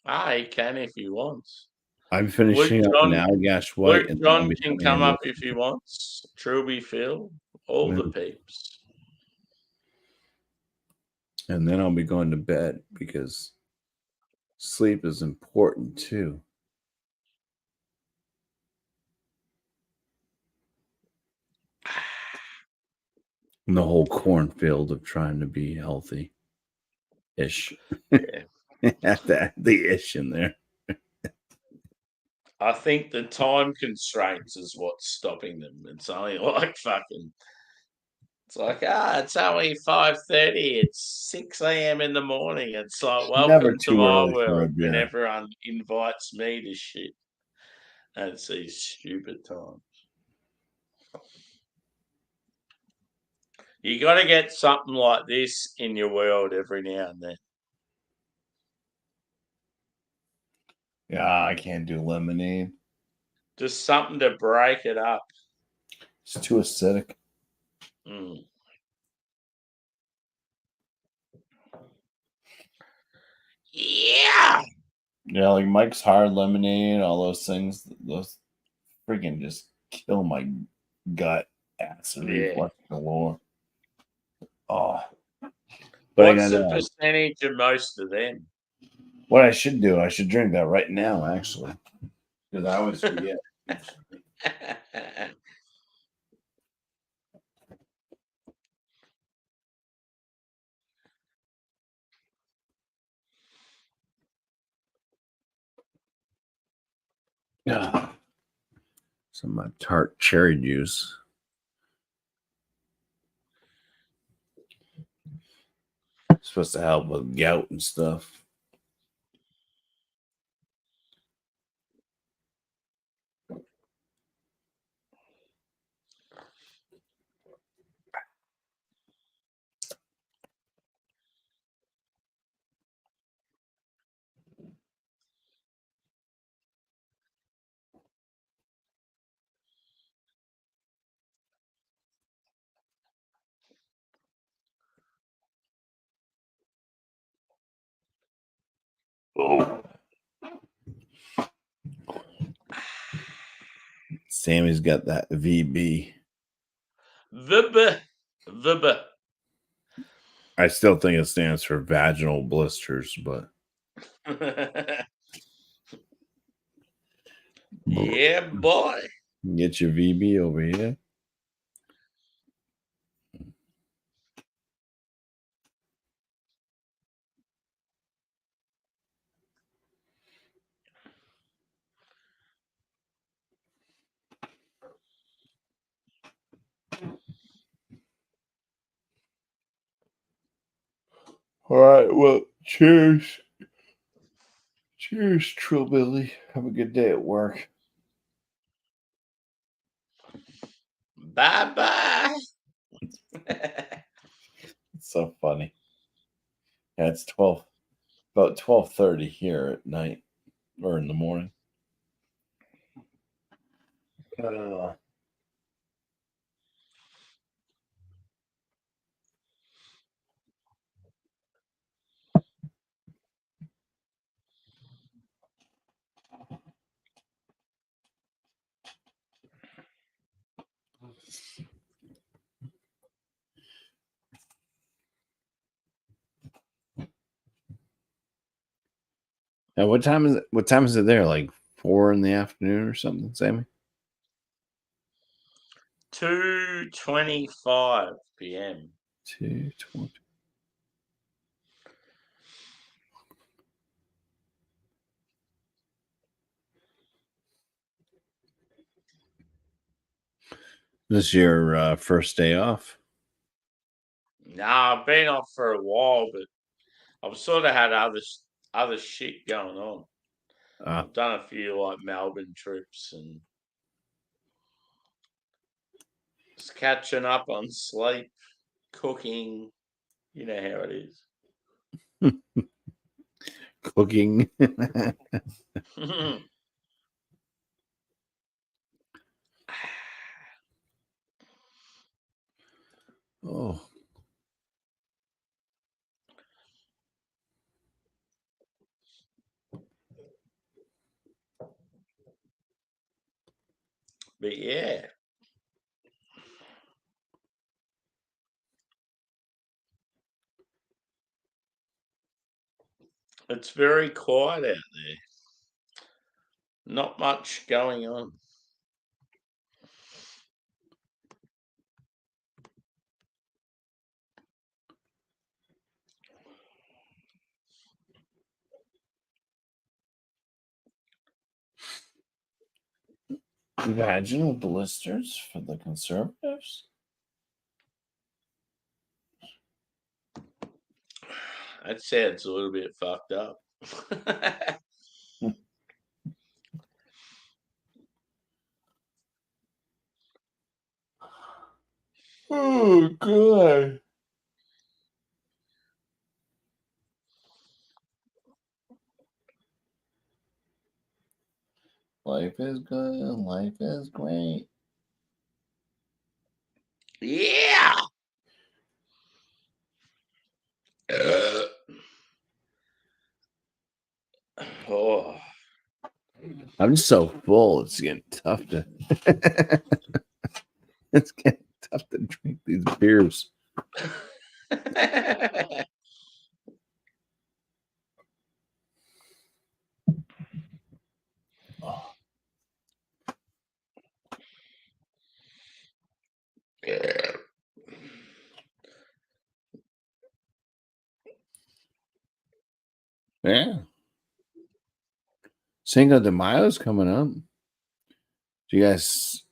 He can if he wants. I'm finishing up an Allagash White. Luke And John can come up if he wants. Trilby Phil, all the Yeah. peeps. And then I'll be going to bed because sleep is important too. In the whole cornfield of trying to be healthy ish. Yeah. the ish in there. I think the time constraints is what's stopping them. It's only like fucking. It's like it's only 5:30. It's 6 a.m. in the morning. It's like Never welcome to too my early for a world when beer. everyone invites me to shit. And it's these stupid times. You got to get something like this in your world every now and then. Yeah, I can't do lemonade. Just something to break it up. It's too acidic. Mm. Yeah. Yeah, like Mike's Hard Lemonade, all those things, those freaking just kill my gut. Acid reflux galore. Oh. But What's the percentage of most of them? What I should do, I should drink that right now, actually. Because I always forget. Yeah. Some of my tart cherry juice. It's supposed to help with gout and stuff. Oh. Sammy's got that VB. VB. I still think it stands for vaginal blisters, but yeah, boy. Get your VB over here. All right. Well, cheers. Cheers, Trillbilly. Have a good day at work. Bye-bye. It's so funny. Yeah, it's about 12:30 here at night or in the morning. Now, what time is it? What time is it there? Like 4 in the afternoon or something, Sammy? 2:25 p.m. 2:20. This your first day off? Nah, I've been off for a while, but I've sort of had other shit going on. I've done a few like Melbourne trips and just catching up on sleep, cooking. You know how it is. Cooking. Oh. But yeah. It's very quiet out there. Not much going on. Vaginal blisters for the conservatives? That sounds a little bit fucked up. Oh, God. Life is good. Life is great. Yeah. Oh. I'm so full. It's getting tough to. It's getting tough to drink these beers. Oh. Yeah. Cinco de Mayo's coming up. Do you guys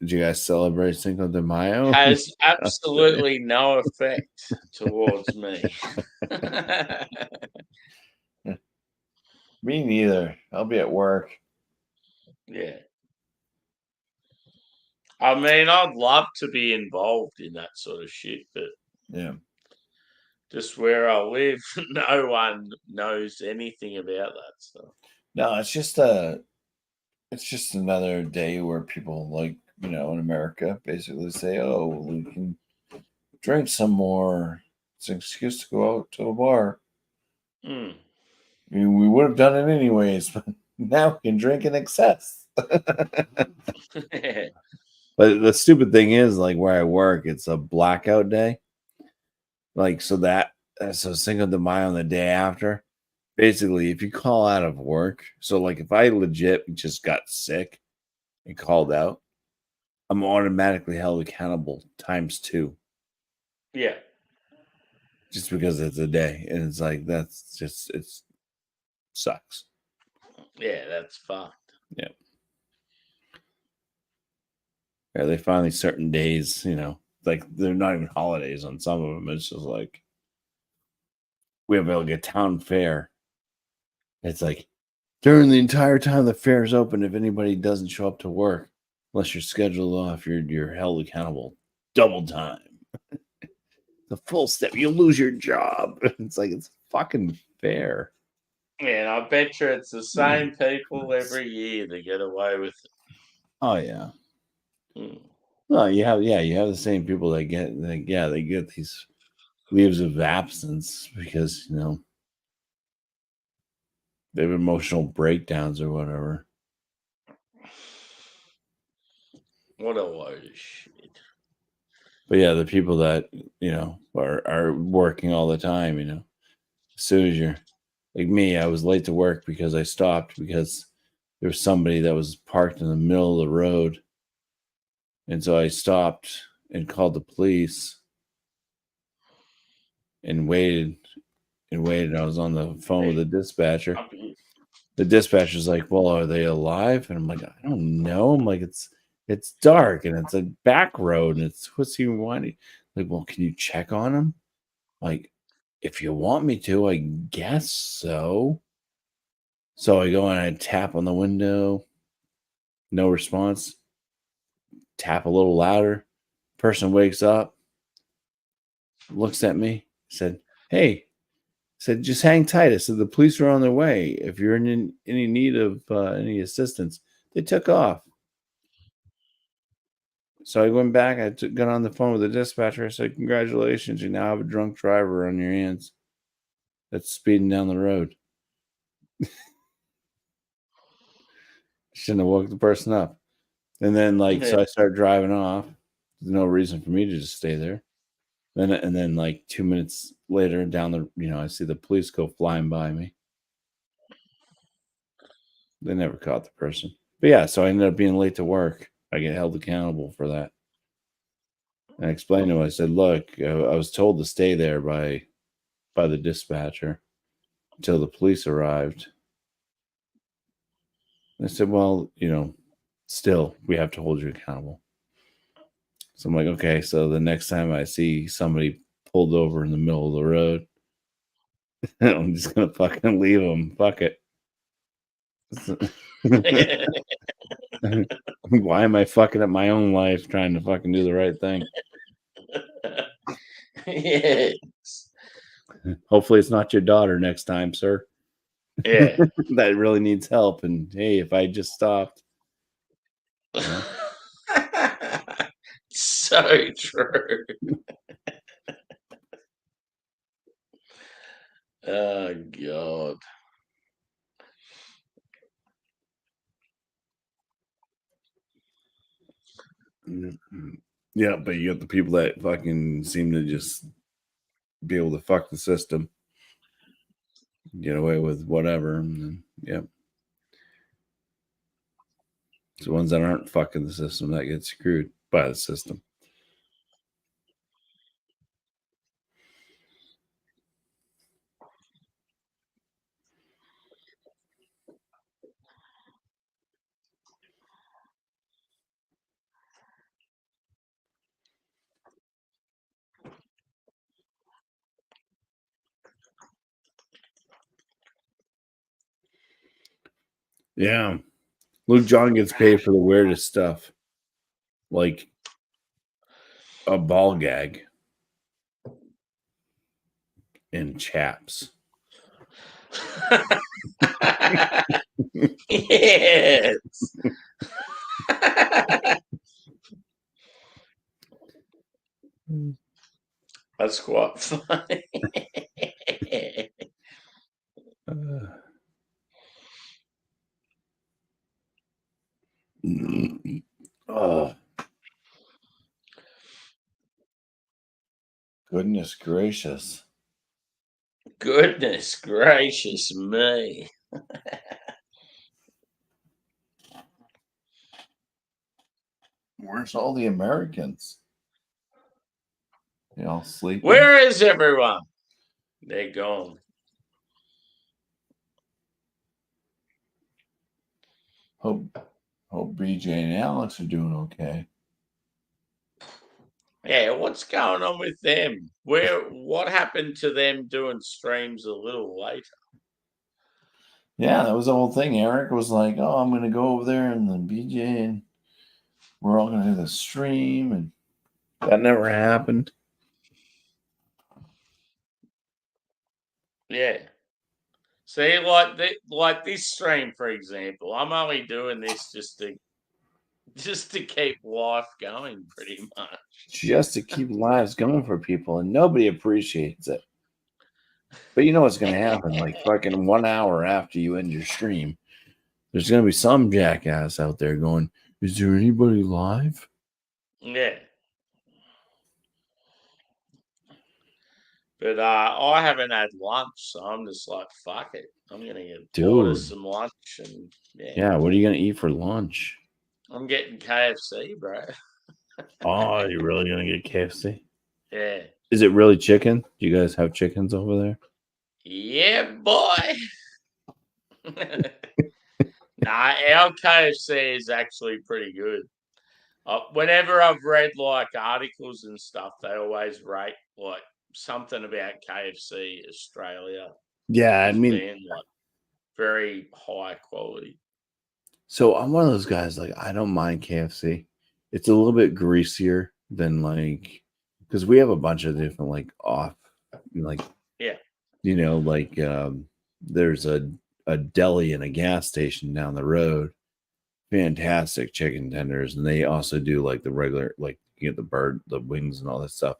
celebrate Cinco de Mayo? Has absolutely no effect towards me. Me neither. I'll be at work. Yeah. I mean, I'd love to be involved in that sort of shit, but Yeah. just where I live, no one knows anything about that stuff. No, it's just another day where people, like, in America basically say, "Oh, we can drink some more. It's an excuse to go out to a bar." Mm. I mean, we would have done it anyways, but now we can drink in excess. But the stupid thing is, like, where I work, it's a blackout day. Like, so Cinco de Mayo on the day after. Basically, if you call out of work, so like if I legit just got sick and called out, I'm automatically held accountable ×2. Yeah. Just because it's a day. And it's like, that's just, it sucks. Yeah, that's fucked. Yeah. Yeah, they find these certain days, like they're not even holidays on some of them. It's just like, we have like a town fair. It's like, during the entire time the fair is open, if anybody doesn't show up to work, unless you're scheduled off, you're held accountable double time. The full step, you'll lose your job. It's like, it's fucking fair. Yeah, and I bet you it's the same people every year that get away with it. Oh yeah. Mm. Well, you have the same people that get they get these leaves of absence because they have emotional breakdowns or whatever. What a load of shit. But yeah, the people that are working all the time, as soon as like me, I was late to work because I stopped because there was somebody that was parked in the middle of the road. And so I stopped and called the police and waited and waited. I was on the phone with the dispatcher. The dispatcher's like, "Well, are they alive?" And I'm like, "I don't know." I'm like, it's dark and it's a back road and it's what's he wanting? Like, well, can you check on them? Like, if you want me to, I guess so. So I go and I tap on the window. No response. Tap a little louder. Person wakes up, looks at me, said, "Hey," said, "just hang tight." I said, "The police are on their way. If you're in any need of any assistance," they took off. So I went back. Got on the phone with the dispatcher. I said, "Congratulations, you now have a drunk driver on your hands that's speeding down the road." Shouldn't have woke the person up. And then, so I started driving off. There's no reason for me to just stay there. And then, like 2 minutes later, down I see the police go flying by me. They never caught the person. But yeah, so I ended up being late to work. I get held accountable for that. And I explained to him, I said, "Look, I was told to stay there by the dispatcher until the police arrived." And I said, "Well, still, we have to hold you accountable." So I'm like, okay, so the next time I see somebody pulled over in the middle of the road, I'm just going to fucking leave them. Fuck it. Why am I fucking up my own life trying to fucking do the right thing? Yes. Hopefully it's not your daughter next time, sir. Yeah. That really needs help. And hey, if I just stopped. So true. Oh, God. Yeah, but you got the people that fucking seem to just be able to fuck the system, get away with whatever. And then, yep. It's the ones that aren't fucking the system that get screwed by the system. Yeah. Luke John gets paid for the weirdest stuff, like a ball gag and chaps. Yes. That's quite funny. Goodness gracious. Goodness gracious me. Where's all the Americans? They all sleeping? Where is everyone? They're gone. Hope BJ and Alex are doing okay. Yeah, what's going on with them? What happened to them doing streams a little later? Yeah, that was the whole thing. Eric was like, "Oh, I'm gonna go over there and then BJ and we're all gonna do the stream," and that never happened. Yeah. See, like this stream, for example, I'm only doing this just to keep life going, pretty much. Just to keep lives going for people, and nobody appreciates it. But you know what's going to happen? Like fucking 1 hour after you end your stream, there's going to be some jackass out there going, "Is there anybody live?" Yeah. But I haven't had lunch, so I'm just like, fuck it. I'm gonna order Dude. some lunch, and Yeah, what are you gonna eat for lunch? I'm getting KFC, bro. Oh, you're really gonna get KFC? Yeah, Is it really chicken? Do you guys have chickens over there? yeah, boy. Nah, our KFC is actually pretty good. Whenever I've read like articles and stuff, they always rate like something about KFC Australia Yeah, I as mean, being like very high quality. so I'm one of those guys, like, I don't mind KFC. It's a little bit greasier than like, because we have a bunch of different like like, Yeah, like there's a deli and a gas station down the road. Fantastic chicken tenders, and they also do like the regular, like you get the wings and all that stuff.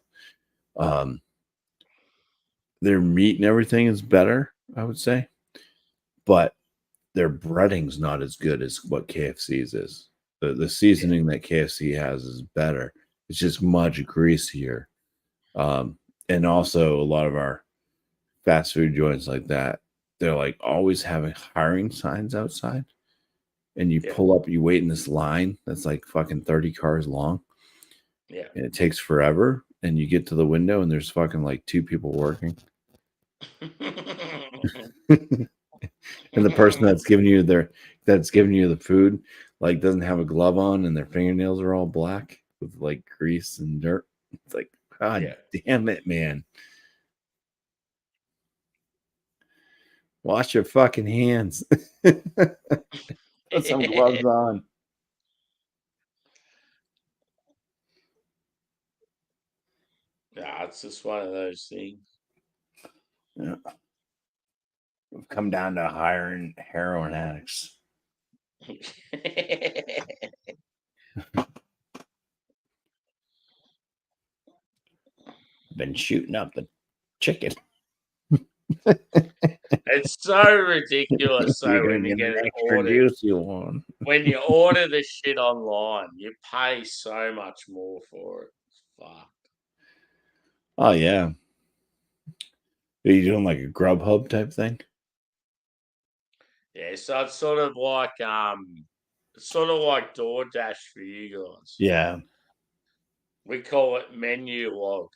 Um, their meat and everything is better, I would say, but their breading's not as good as what KFC's is. The seasoning that KFC has is better. It's just much greasier. And also a lot of our fast food joints like that, they're like always having hiring signs outside. And you yeah, pull up, you wait in this line that's like fucking 30 cars long, yeah. and it takes forever. And you get to the window and there's fucking like two people working. And the person that's giving you the food like doesn't have a glove on and their fingernails are all black with like grease and dirt. It's like, God Yeah. damn it, man. Wash your fucking hands. Put some gloves on. Nah, it's just one of those things. Yeah. We've come down to hiring heroin addicts. Been shooting up the chicken. It's so ridiculous. So You're when gonna you get get an it extra ordered, juicy one. when you order the shit online, you pay so much more for it. Fuck. Oh yeah. Are you doing like a Grubhub type thing? Yeah, so it's sort of like DoorDash for you guys. Yeah. We call it menu log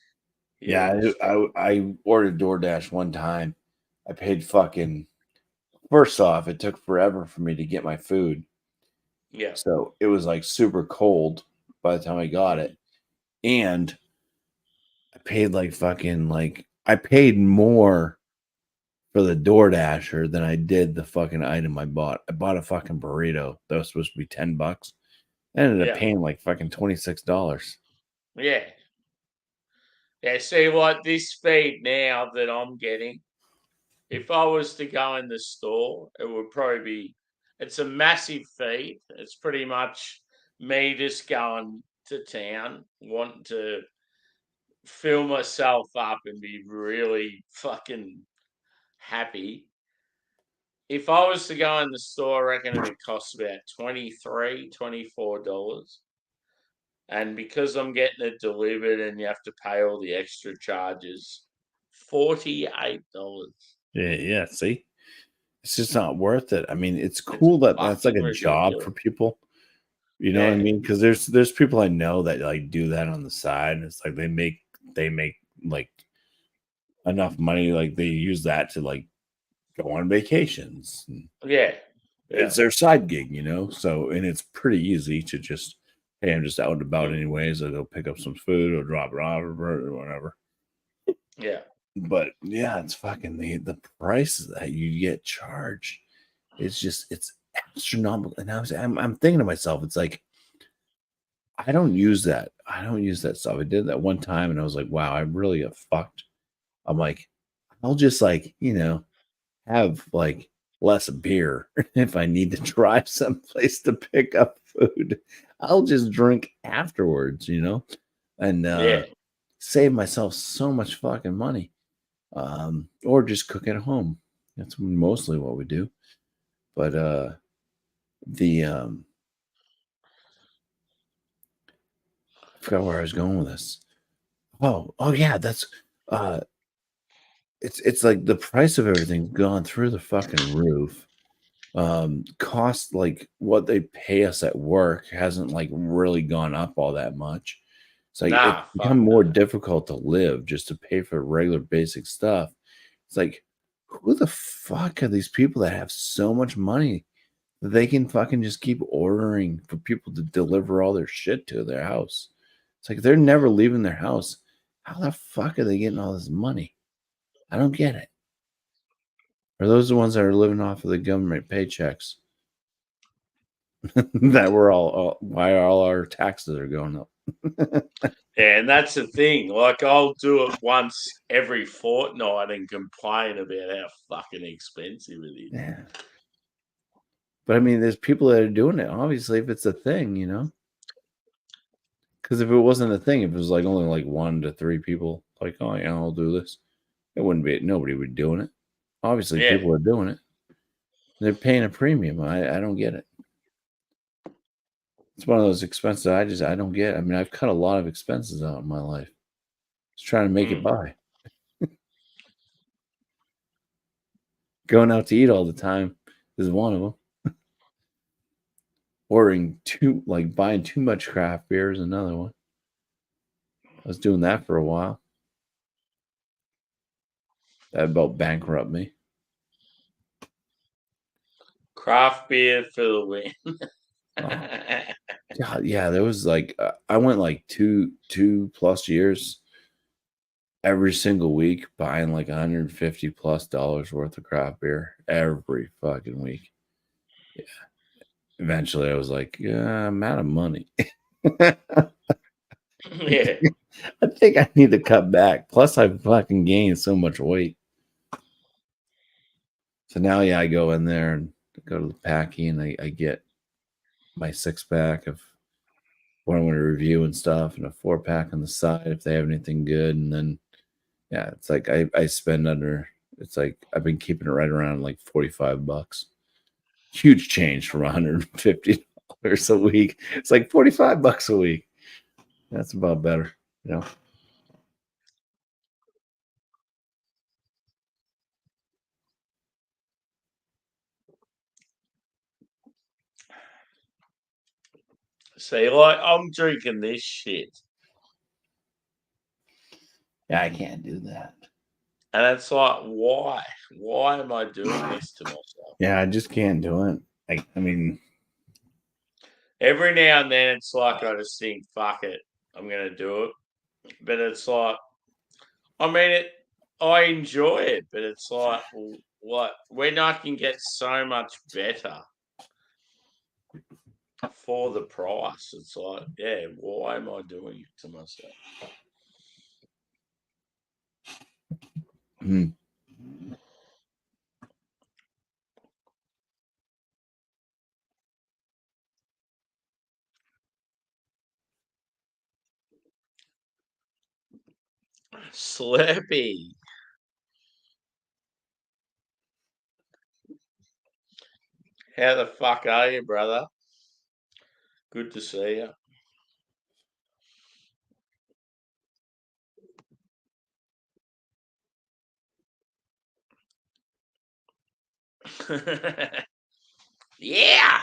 here Yeah, in Australia. I ordered DoorDash one time. I paid fucking first off, it took forever for me to get my food. Yeah. So it was like super cold by the time I got it. And I paid like fucking like I paid more for the DoorDasher than I did the fucking item I bought. I bought a fucking burrito that was supposed to be $10. I ended up Yeah. paying like fucking $26. Yeah. Yeah. See, like this feed now that I'm getting, if I was to go in the store, it would probably be, it's a massive feed. It's pretty much me just going to town, wanting to fill myself up and be really fucking happy. If I was to go in the store, I reckon it would cost about $24. And because I'm getting it delivered and you have to pay all the extra charges, $48. Yeah, yeah. See, it's just not worth it. I mean, it's It's cool that that's like fucking a job ridiculous. for people. You know what I Yeah, mean? Because there's people I know that like do that on the side. And it's like they make like enough money, like they use that to like go on vacations. yeah, yeah, It's their side gig, you know. So and it's pretty easy to just, hey, I'm just out and about mm, anyways. I'll go pick up some food or drop it off or whatever. yeah, But yeah, it's fucking the prices that you get charged. It's astronomical. And I'm thinking to myself, it's like I don't use that. I don't use that stuff. I did that one time and I was like, wow, I really got fucked. I'm like, I'll just like, have like less beer if I need to drive someplace to pick up food. I'll just drink afterwards, and yeah, save myself so much fucking money. Or just cook at home. That's mostly what we do. But the I forgot where I was going with this. Oh yeah, that's uh it's like the price of everything's gone through the fucking roof. Cost, like what they pay us at work hasn't like really gone up all that much. It's like it's Nah, become fuck more no. difficult to live just to pay for regular basic stuff. It's like, who the fuck are these people that have so much money that they can fucking just keep ordering for people to deliver all their shit to their house? It's like they're never leaving their house. How the fuck are they getting all this money? I don't get it. Are those the ones that are living off of the government paychecks? That we're all why all our taxes are going up. Yeah, and that's the thing. Like, I'll do it once every fortnight and complain about how fucking expensive it is. Yeah. But I mean, there's people that are doing it, obviously, if it's a thing, you know? Because if it wasn't a thing, if it was like only like 1 to 3 people, like, oh, yeah, I'll do this, it wouldn't be, nobody would be doing it. Obviously, Yeah. people are doing it. They're paying a premium. I don't get it. It's one of those expenses I don't get. I mean, I've cut a lot of expenses out in my life. Just trying to make it by. Going out to eat all the time is one of them. Buying too much craft beer is another one. I was doing that for a while. That about bankrupt me. Craft beer for the win. Yeah, there was like I went like two plus years every single week buying like $150+ worth of craft beer every fucking week. Yeah. Eventually I was like, yeah, I'm out of money. Yeah. I think I need to cut back. Plus I fucking gained so much weight. So now, yeah, I go in there and go to the packy and I get my 6-pack of what I'm going to review and stuff, and a 4-pack on the side if they have anything good. And then, yeah, it's like I spend it's like I've been keeping it right around like $45. Huge change from $150 a week. It's like $45 a week. That's about better, you know. See, like, I'm drinking this shit. Yeah, I can't do that. And it's like, why? Why am I doing this to myself? Yeah, I just can't do it. I mean, every now and then it's like I just think, fuck it, I'm gonna do it. But it's like, I mean, I enjoy it, but it's like, what? When I can get so much better for the price, it's like, yeah, why am I doing it to myself? Slurpee. How the fuck are you, brother? Good to see you. Yeah.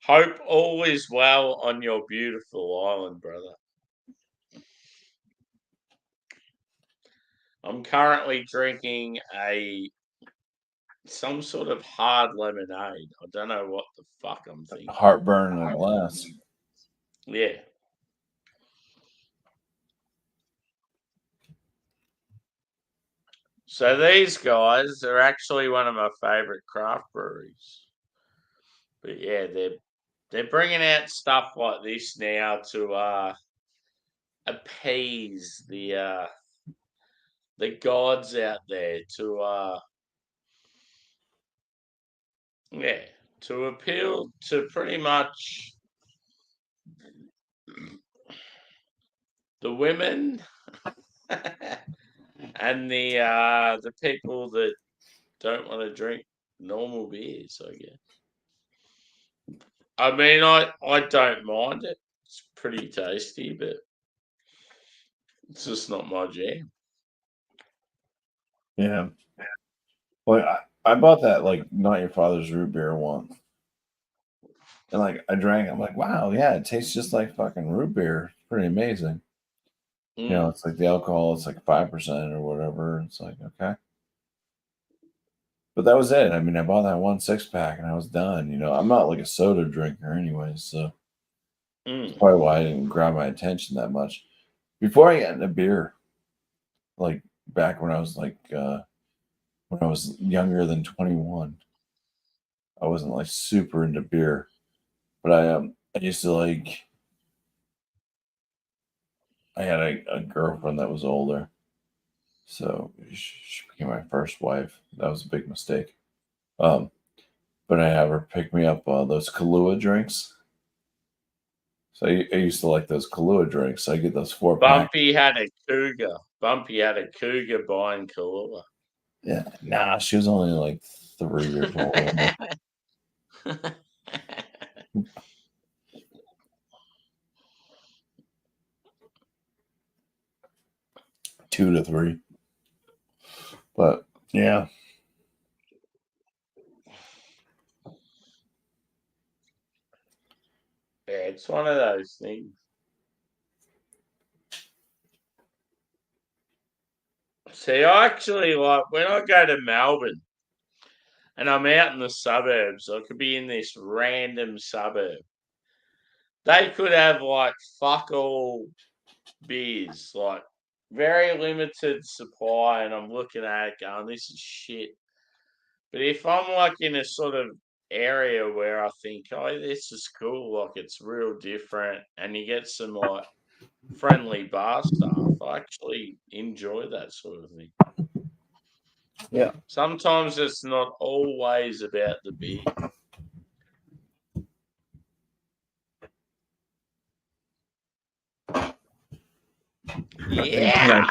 Hope all is well on your beautiful island, brother. I'm currently drinking some sort of hard lemonade. I don't know what the fuck I'm thinking. heartburn in a glass. Yeah. So these guys are actually one of my favorite craft breweries. But yeah, they're bringing out stuff like this now to appease the gods out there, to appeal to pretty much the women and the people that don't want to drink normal beers, I guess. I mean, I don't mind it. It's pretty tasty, but It's just not my jam. Yeah. Well, I bought that like not your father's root beer once. And like I drank, I'm like, wow, yeah, it tastes just like fucking root beer. It's pretty amazing. You know, Mm. it's like the alcohol, it's like 5% or whatever. It's like, okay. But that was it. I mean, I bought that 1 6 pack and I was done. You know, I'm not like a soda drinker anyway, so that's Mm. probably why I didn't grab my attention that much. Before I got into beer, like back when I was younger than 21, I wasn't like super into beer. But I used to like I had a girlfriend that was older. So she became my first wife. That was a big mistake. Um, but I have her pick me up those Kahlua drinks. So I used to like those Kahlua drinks. I get those 4 pack. Bumpy had a cougar. Bumpy had a cougar buying Kahlua. Yeah, nah, she was only like 3 years older than me. 2 to 3. But yeah, Yeah, it's one of those things. See, I actually like when I go to Melbourne and I'm out in the suburbs, I could be in this random suburb. They could have like fuck all beers, like very limited supply, and I'm looking at it going, this is shit. But if I'm like in a sort of area where I think, oh, this is cool, like it's real different, and you get some like friendly bar staff, I actually enjoy that sort of thing. yeah. Sometimes it's not always about the beer. I think Yeah.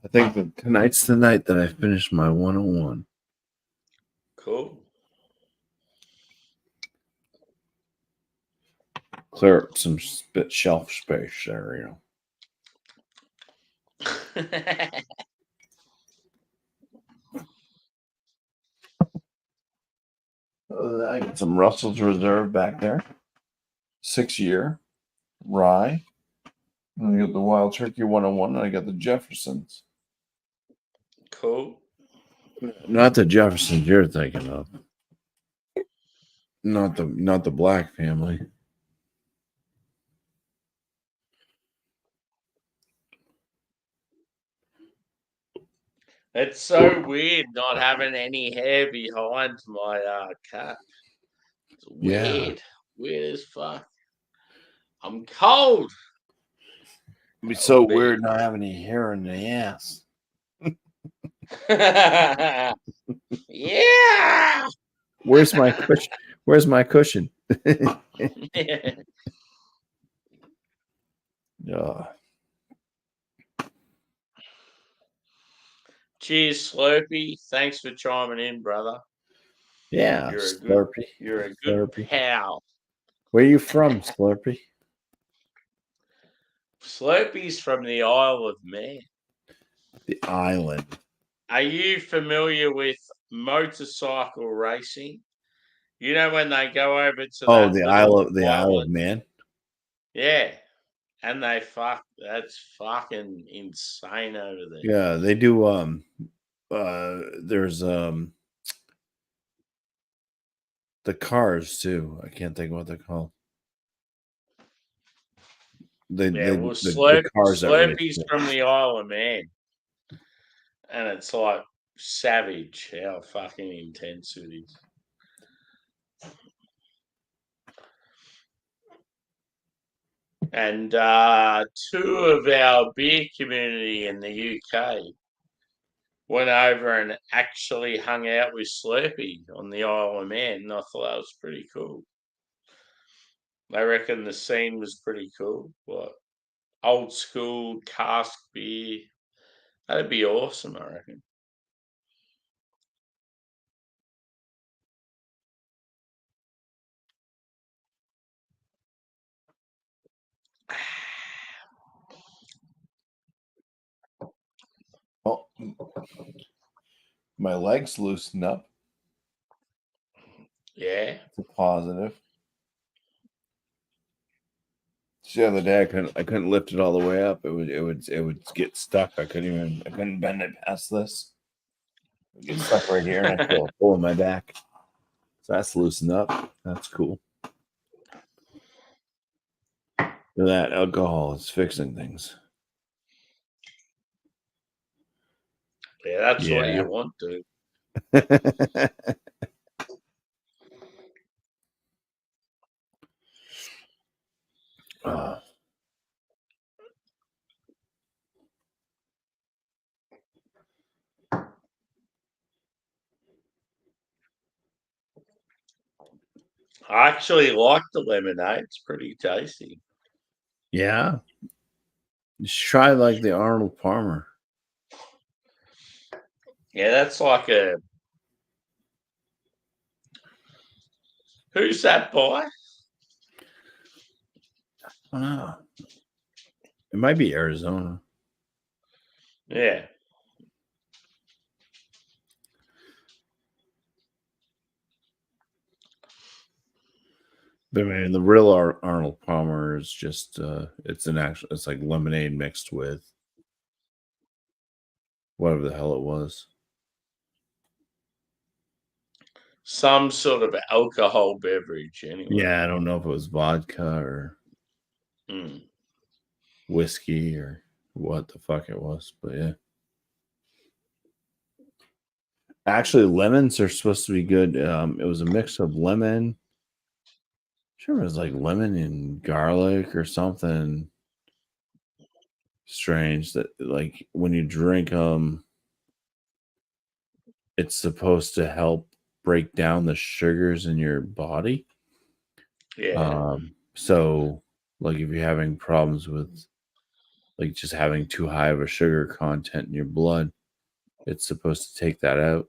I think that tonight's the night that I finish my 101. Cool. Clear up some shelf space there, you know. I got some Russell's Reserve back there. 6 year rye. And I got the Wild Turkey 101, and I got the Jeffersons. Cool. Not the Jeffersons you're thinking of. Not the Black family. It's so weird not having any hair behind my cap. It's Yeah. weird. Weird as fuck. I'm cold. It'd be Oh, so baby. weird not having any hair in the ass. Yeah. Where's my cushion? Where's my cushion? Yeah. Cheers, Slurpee. Thanks for chiming in, brother. Yeah, Slurpee. You're a good Slurpee. pal. Where you from, Slurpee? Slurpee's from the Isle of Man. The island. Are you familiar with motorcycle racing? You know when they go over to Oh, that the little Isle of island? Man. Yeah. And that's fucking insane over there. Yeah, they do there's the cars too. I can't think of what they're called. Yeah, well The cars that race. Slurpee's from the Isle of Man. And it's like savage how fucking intense it is. And two of our beer community in the UK went over and actually hung out with Slurpee on the Isle of Man, and I thought that was pretty cool. I reckon the scene was pretty cool. Like old school cask beer. That'd be awesome, I reckon. My legs loosened up. Yeah. It's a positive. The other day, I couldn't lift it all the way up. It would get stuck. I couldn't bend it past this. It would get stuck right here, and I feel a pull in my back. So that's loosened up. That's cool. That alcohol is fixing things. Yeah, that's what you want, dude. I actually like the lemonade. It's pretty tasty. Yeah. You should try like the Arnold Palmer. Yeah, that's like a. Who's that by? I don't know. It might be Arizona. Yeah. But man, the real Arnold Palmer is just it's like lemonade mixed with whatever the hell it was. Some sort of alcohol beverage, anyway. Yeah, I don't know if it was vodka or whiskey or what the fuck it was, but yeah. Actually, lemons are supposed to be good. It was a mix of lemon. Sure, it was like lemon and garlic or something strange that like when you drink them, it's supposed to help break down the sugars in your body. Yeah. So like if you're having problems with like just having too high of a sugar content in your blood, it's supposed to take that out.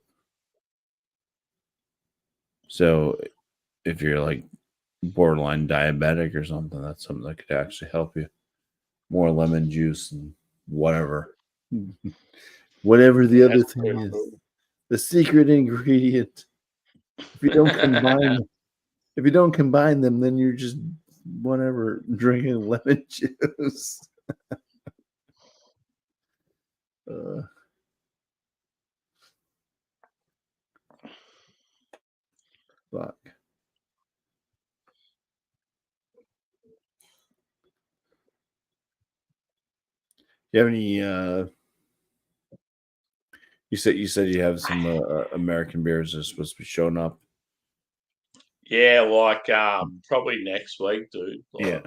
So if you're like borderline diabetic or something, that's something that could actually help you. More lemon juice and whatever. Whatever the other thing is. The secret ingredient. If you don't combine them, then you're just whatever drinking lemon juice. Fuck. You have any you said you have some American beers that are supposed to be showing up. Yeah, like probably next week, dude. Like, Yeah.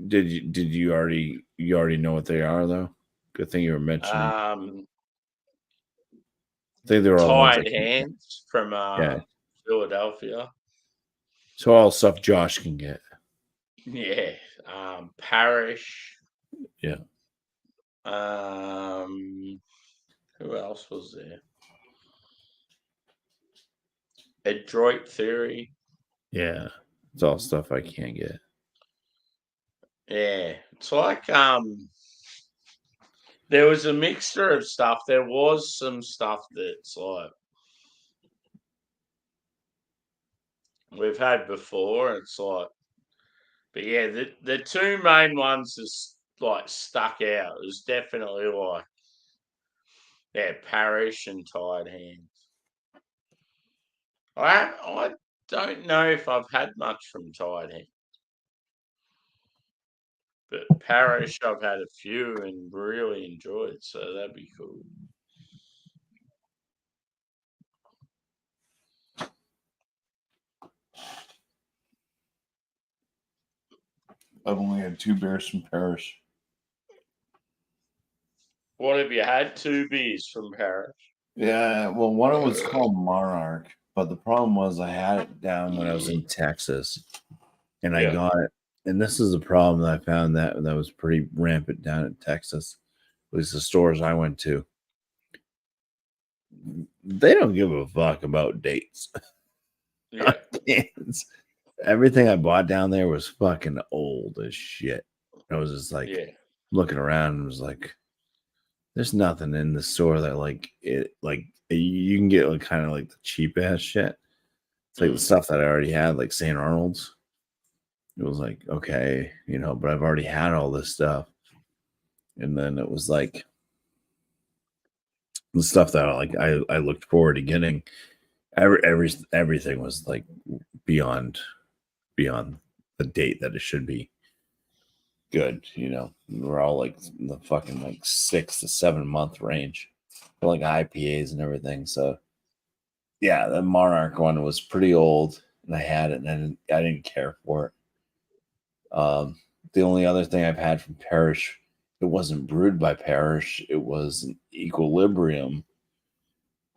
Did you already know what they are though? Good thing you were mentioning. I think they were all Tired Hands from Philadelphia. So all stuff Josh can get. Yeah. Parish. Yeah. Who else was there? Adroit Theory. Yeah. It's all stuff I can't get. Yeah. It's like there was a mixture of stuff. There was some stuff that's like we've had before. It's like, but yeah, the two main ones is like stuck out. It was definitely like, yeah, Parish and Tired Hands. I don't know if I've had much from Tired Hands, but Parish I've had a few and really enjoyed. So that'd be cool. I've only had 2 beers from Parish. What have you had? 2 beers from Parish? Yeah, well, one of them was called Monarch, but the problem was I had it down when I was in Texas, and I got it. And this is a problem that I found that was pretty rampant down in Texas, at least the stores I went to. They don't give a fuck about dates. Yeah. Everything I bought down there was fucking old as shit. I was just like looking around and was like, there's nothing in the store that like it like you can get like kind of like the cheap ass shit. It's like the stuff that I already had, like St. Arnold's. It was like, okay, but I've already had all this stuff. And then it was like the stuff that I looked forward to getting. Everything was like beyond the date that it should be good. We're all like in the fucking like 6 to 7 month range for like IPAs and everything. So yeah, the Monarch one was pretty old, and I had it, and I didn't care for it. The only other thing I've had from Parish, it wasn't brewed by Parish. It was an Equilibrium.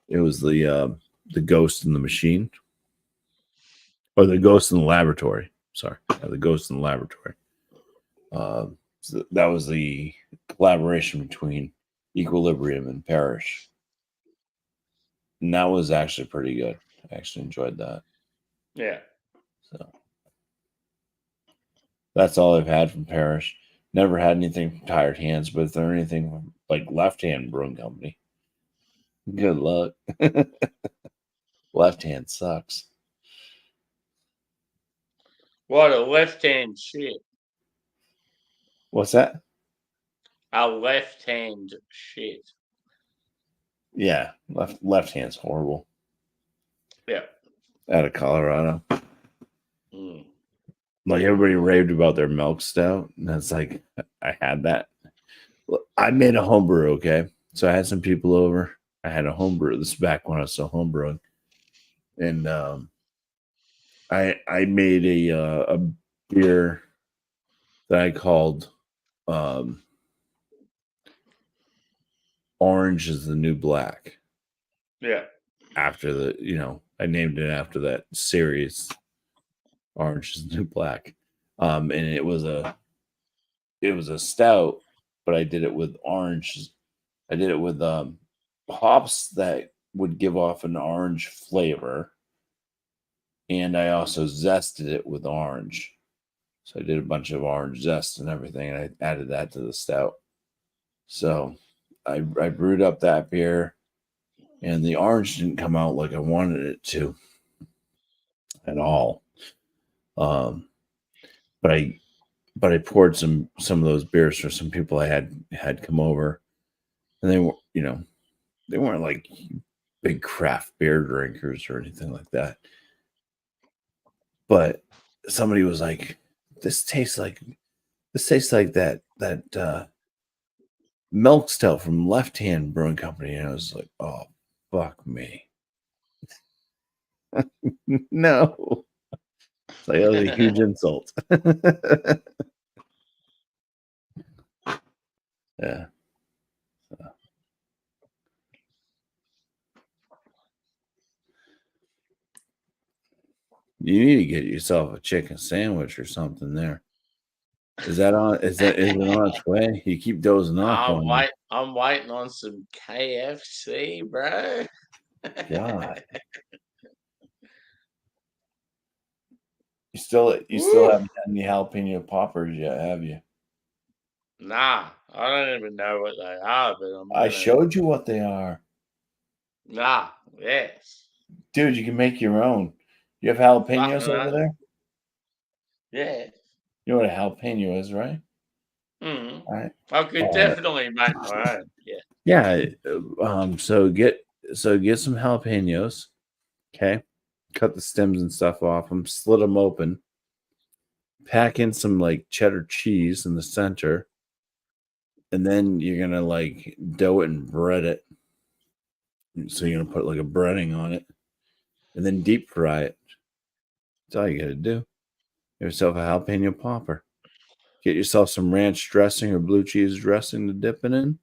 It was the Ghost in the Machine, or the Ghost in the Laboratory. Sorry, the Ghost in the Laboratory. So that was the collaboration between Equilibrium and Parish, and that was actually pretty good. I actually enjoyed that. Yeah. So that's all I've had from Parish. Never had anything from Tired Hands, but if there's anything from like Left Hand Brewing Company, good luck. Left Hand sucks. What a left-hand shit. What's that? A left-hand shit. Yeah, left hand's horrible. Yeah. Out of Colorado. Mm. Like everybody raved about their milk stout, and it's like I had that. I made a homebrew, okay? So I had some people over. I had a homebrew. This is back when I was still homebrewing, and I made a beer that I called Orange is the New Black. Yeah. After I named it after that series, Orange is the New Black. And it was a stout, but I did it with orange. I did it with hops that would give off an orange flavor, and I also zested it with orange. So I did a bunch of orange zest and everything, and I added that to the stout. So I brewed up that beer, and the orange didn't come out like I wanted it to at all. But I poured some of those beers for some people I had come over, and they were they weren't like big craft beer drinkers or anything like that. But somebody was like, "This tastes like that milk stout from Left Hand Brewing Company," and I was like, "Oh, fuck me." No. It's like, that was a huge insult. Yeah. You need to get yourself a chicken sandwich or something there. Is it on its way? You keep dozing off on me. I'm waiting on some KFC, bro. God. You still haven't had any jalapeno poppers yet, have you? Nah, I don't even know what they are, but I showed you what they are. Nah, yes. Dude, you can make your own. You have jalapenos Fucking over there? Yeah. You know what a jalapeno is, right? Mm. All right. I could definitely make my own. Yeah. Yeah. So get some jalapenos. Okay. Cut the stems and stuff off them, slit them open, pack in some like cheddar cheese in the center, and then you're gonna like dough it and bread it. So you're gonna put like a breading on it, and then deep fry it. That's all you gotta do. Get yourself a jalapeno popper. Get yourself some ranch dressing or blue cheese dressing to dip it in.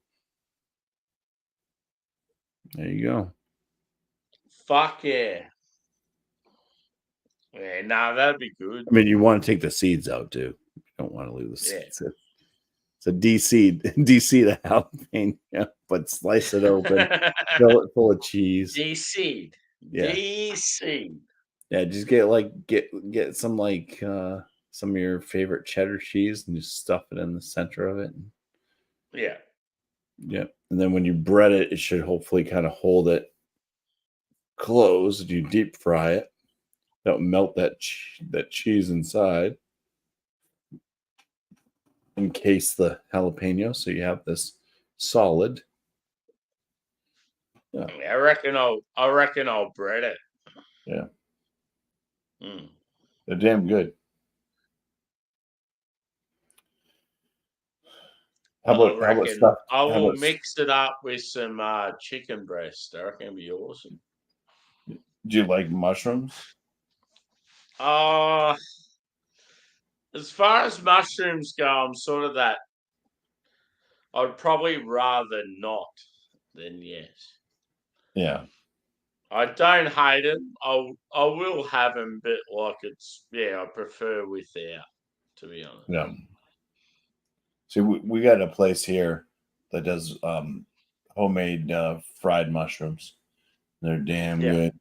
There you go. Fuck yeah. Yeah, nah, that'd be good. I mean, you want to take the seeds out too. You don't want to leave the seeds in. So de-seed a jalapeno, but slice it open, fill it full of cheese. De-seed. Yeah. De-seed. Yeah, just get some like some of your favorite cheddar cheese and just stuff it in the center of it. Yeah. Yep. And then when you bread it, it should hopefully kind of hold it closed. You deep fry it. Don't melt that cheese inside. Encase the jalapeno so you have this solid. Yeah. I reckon I'll bread it. Yeah. Mm. They're damn good. How about stuff? I will mix it up with some chicken breast. I reckon it'd be awesome. Do you like mushrooms? As far as mushrooms go, I'm sort of that. I'd probably rather not than yes. Yeah. I don't hate them. I will have them, but I prefer without, to be honest. Yeah. See, we got a place here that does homemade fried mushrooms. They're damn good.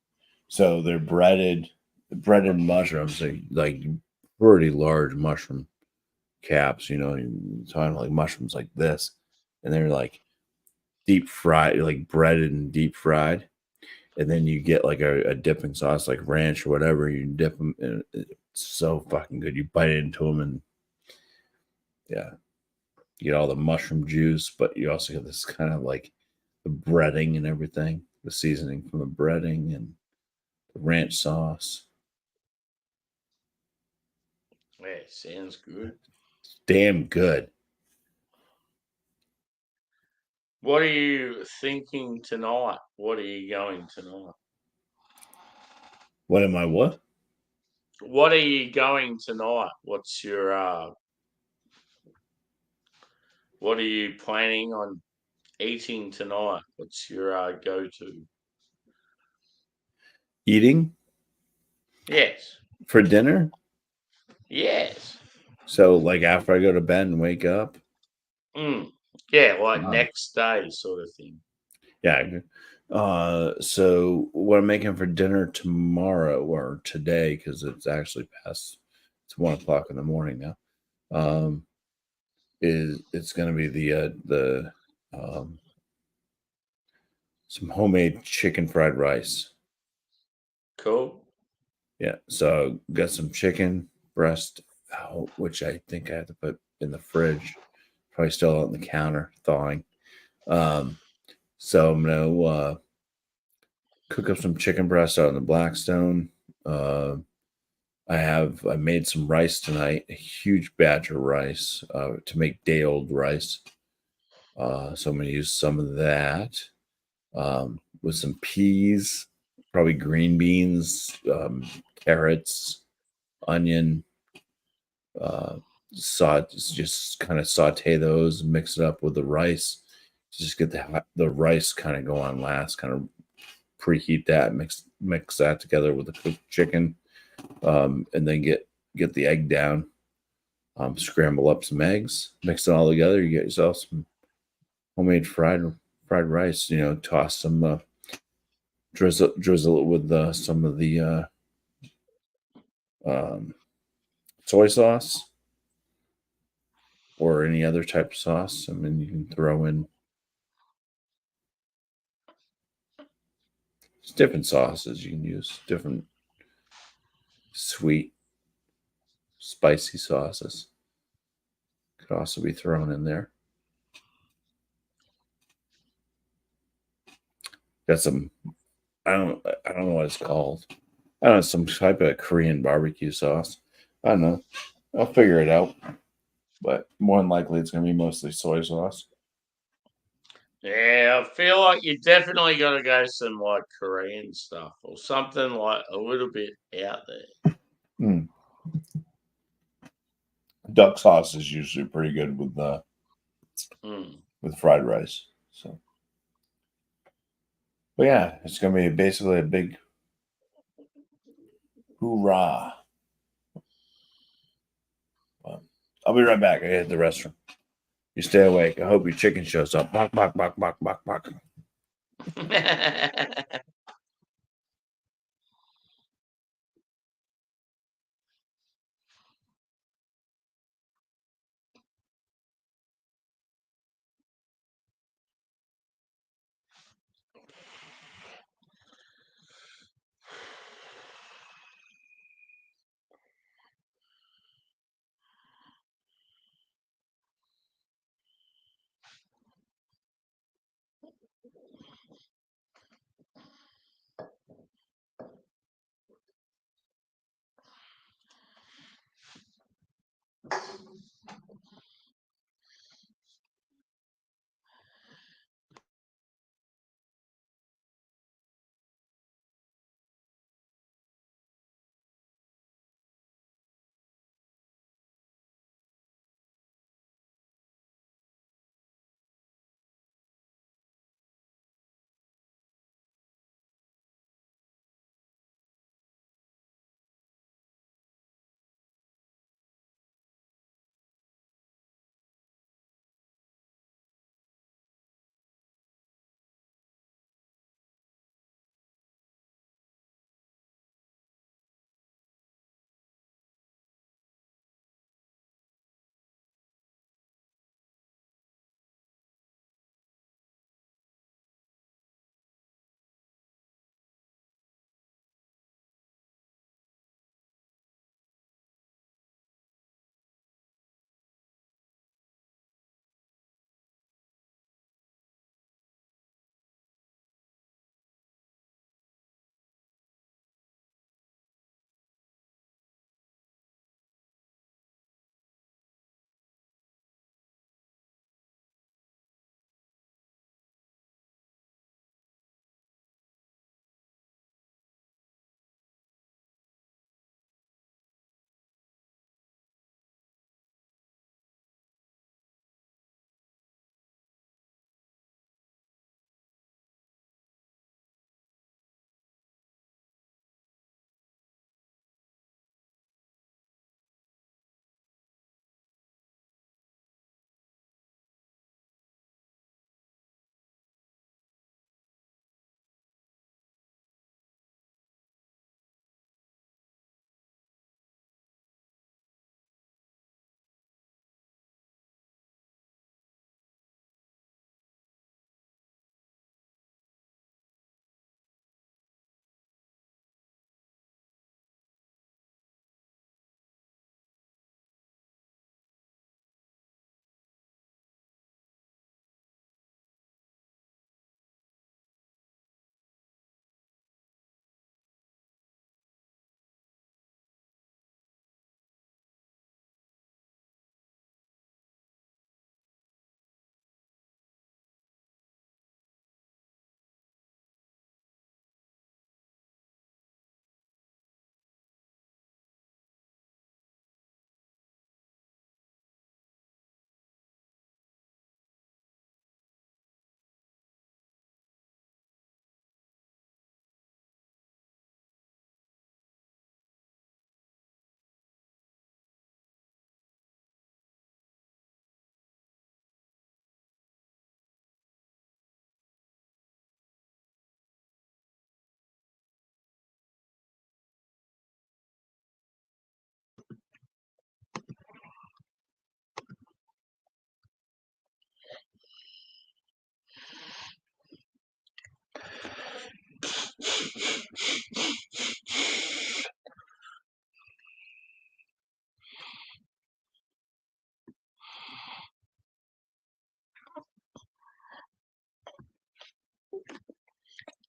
So they're breaded mushrooms. They like pretty large mushroom caps. You know, you're talking like mushrooms like this, and they're like deep fried, like breaded and deep fried. And then you get like a dipping sauce, like ranch or whatever. You dip them, and it's so fucking good. You bite into them, and yeah, you get all the mushroom juice, but you also get this kind of like the breading and everything, the seasoning from the breading and the ranch sauce. Yeah, sounds good. It's damn good. What are you thinking tonight? What are you going tonight? What am I? What? What are you going tonight? What's your what are you planning on eating tonight? What's your go-to? Eating Yes. for dinner? Yes. So, like after I go to bed and wake up? Mm. Yeah, like next day sort of thing. Yeah. So what I'm making for dinner tomorrow or today, because it's actually past, it's 1 o'clock in the morning now. Is it's going to be the some homemade chicken fried rice. Cool. Yeah. So got some chicken breast, which I think I have to put in the fridge. Probably still out on the counter thawing. So I'm gonna cook up some chicken breast out in the Blackstone. I made some rice tonight, a huge batch of rice to make day old rice. So I'm gonna use some of that with some peas, probably green beans, carrots, onion. Just kind of saute those, mix it up with the rice. Just get the rice kind of go on last, kind of preheat that, mix that together with the cooked chicken, and then get the egg down. Scramble up some eggs, mix it all together. You get yourself some homemade fried rice. You know, toss some drizzle it with some of the um, soy sauce or any other type of sauce. I mean, you can throw in different sauces. You can use different sweet, spicy sauces. Could also be thrown in there. Got some. I don't know what it's called. I don't know, some type of Korean barbecue sauce. I don't know. I'll figure it out. But more than likely, it's going to be mostly soy sauce. Yeah, I feel like you definitely got to go some like Korean stuff or something like a little bit out there. Mm. Duck sauce is usually pretty good with fried rice. So, but yeah, it's going to be basically a big hoorah. I'll be right back. I hit the restroom. You stay awake. I hope your chicken shows up. Bok, bok, bok, bok, bok, bok.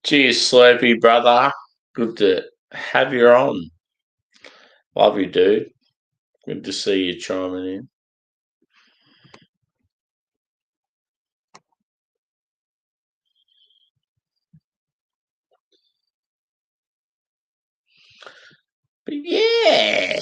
Cheers, Slurpee, brother. Good to have you on. Love you, dude. Good to see you chiming in. But yeah.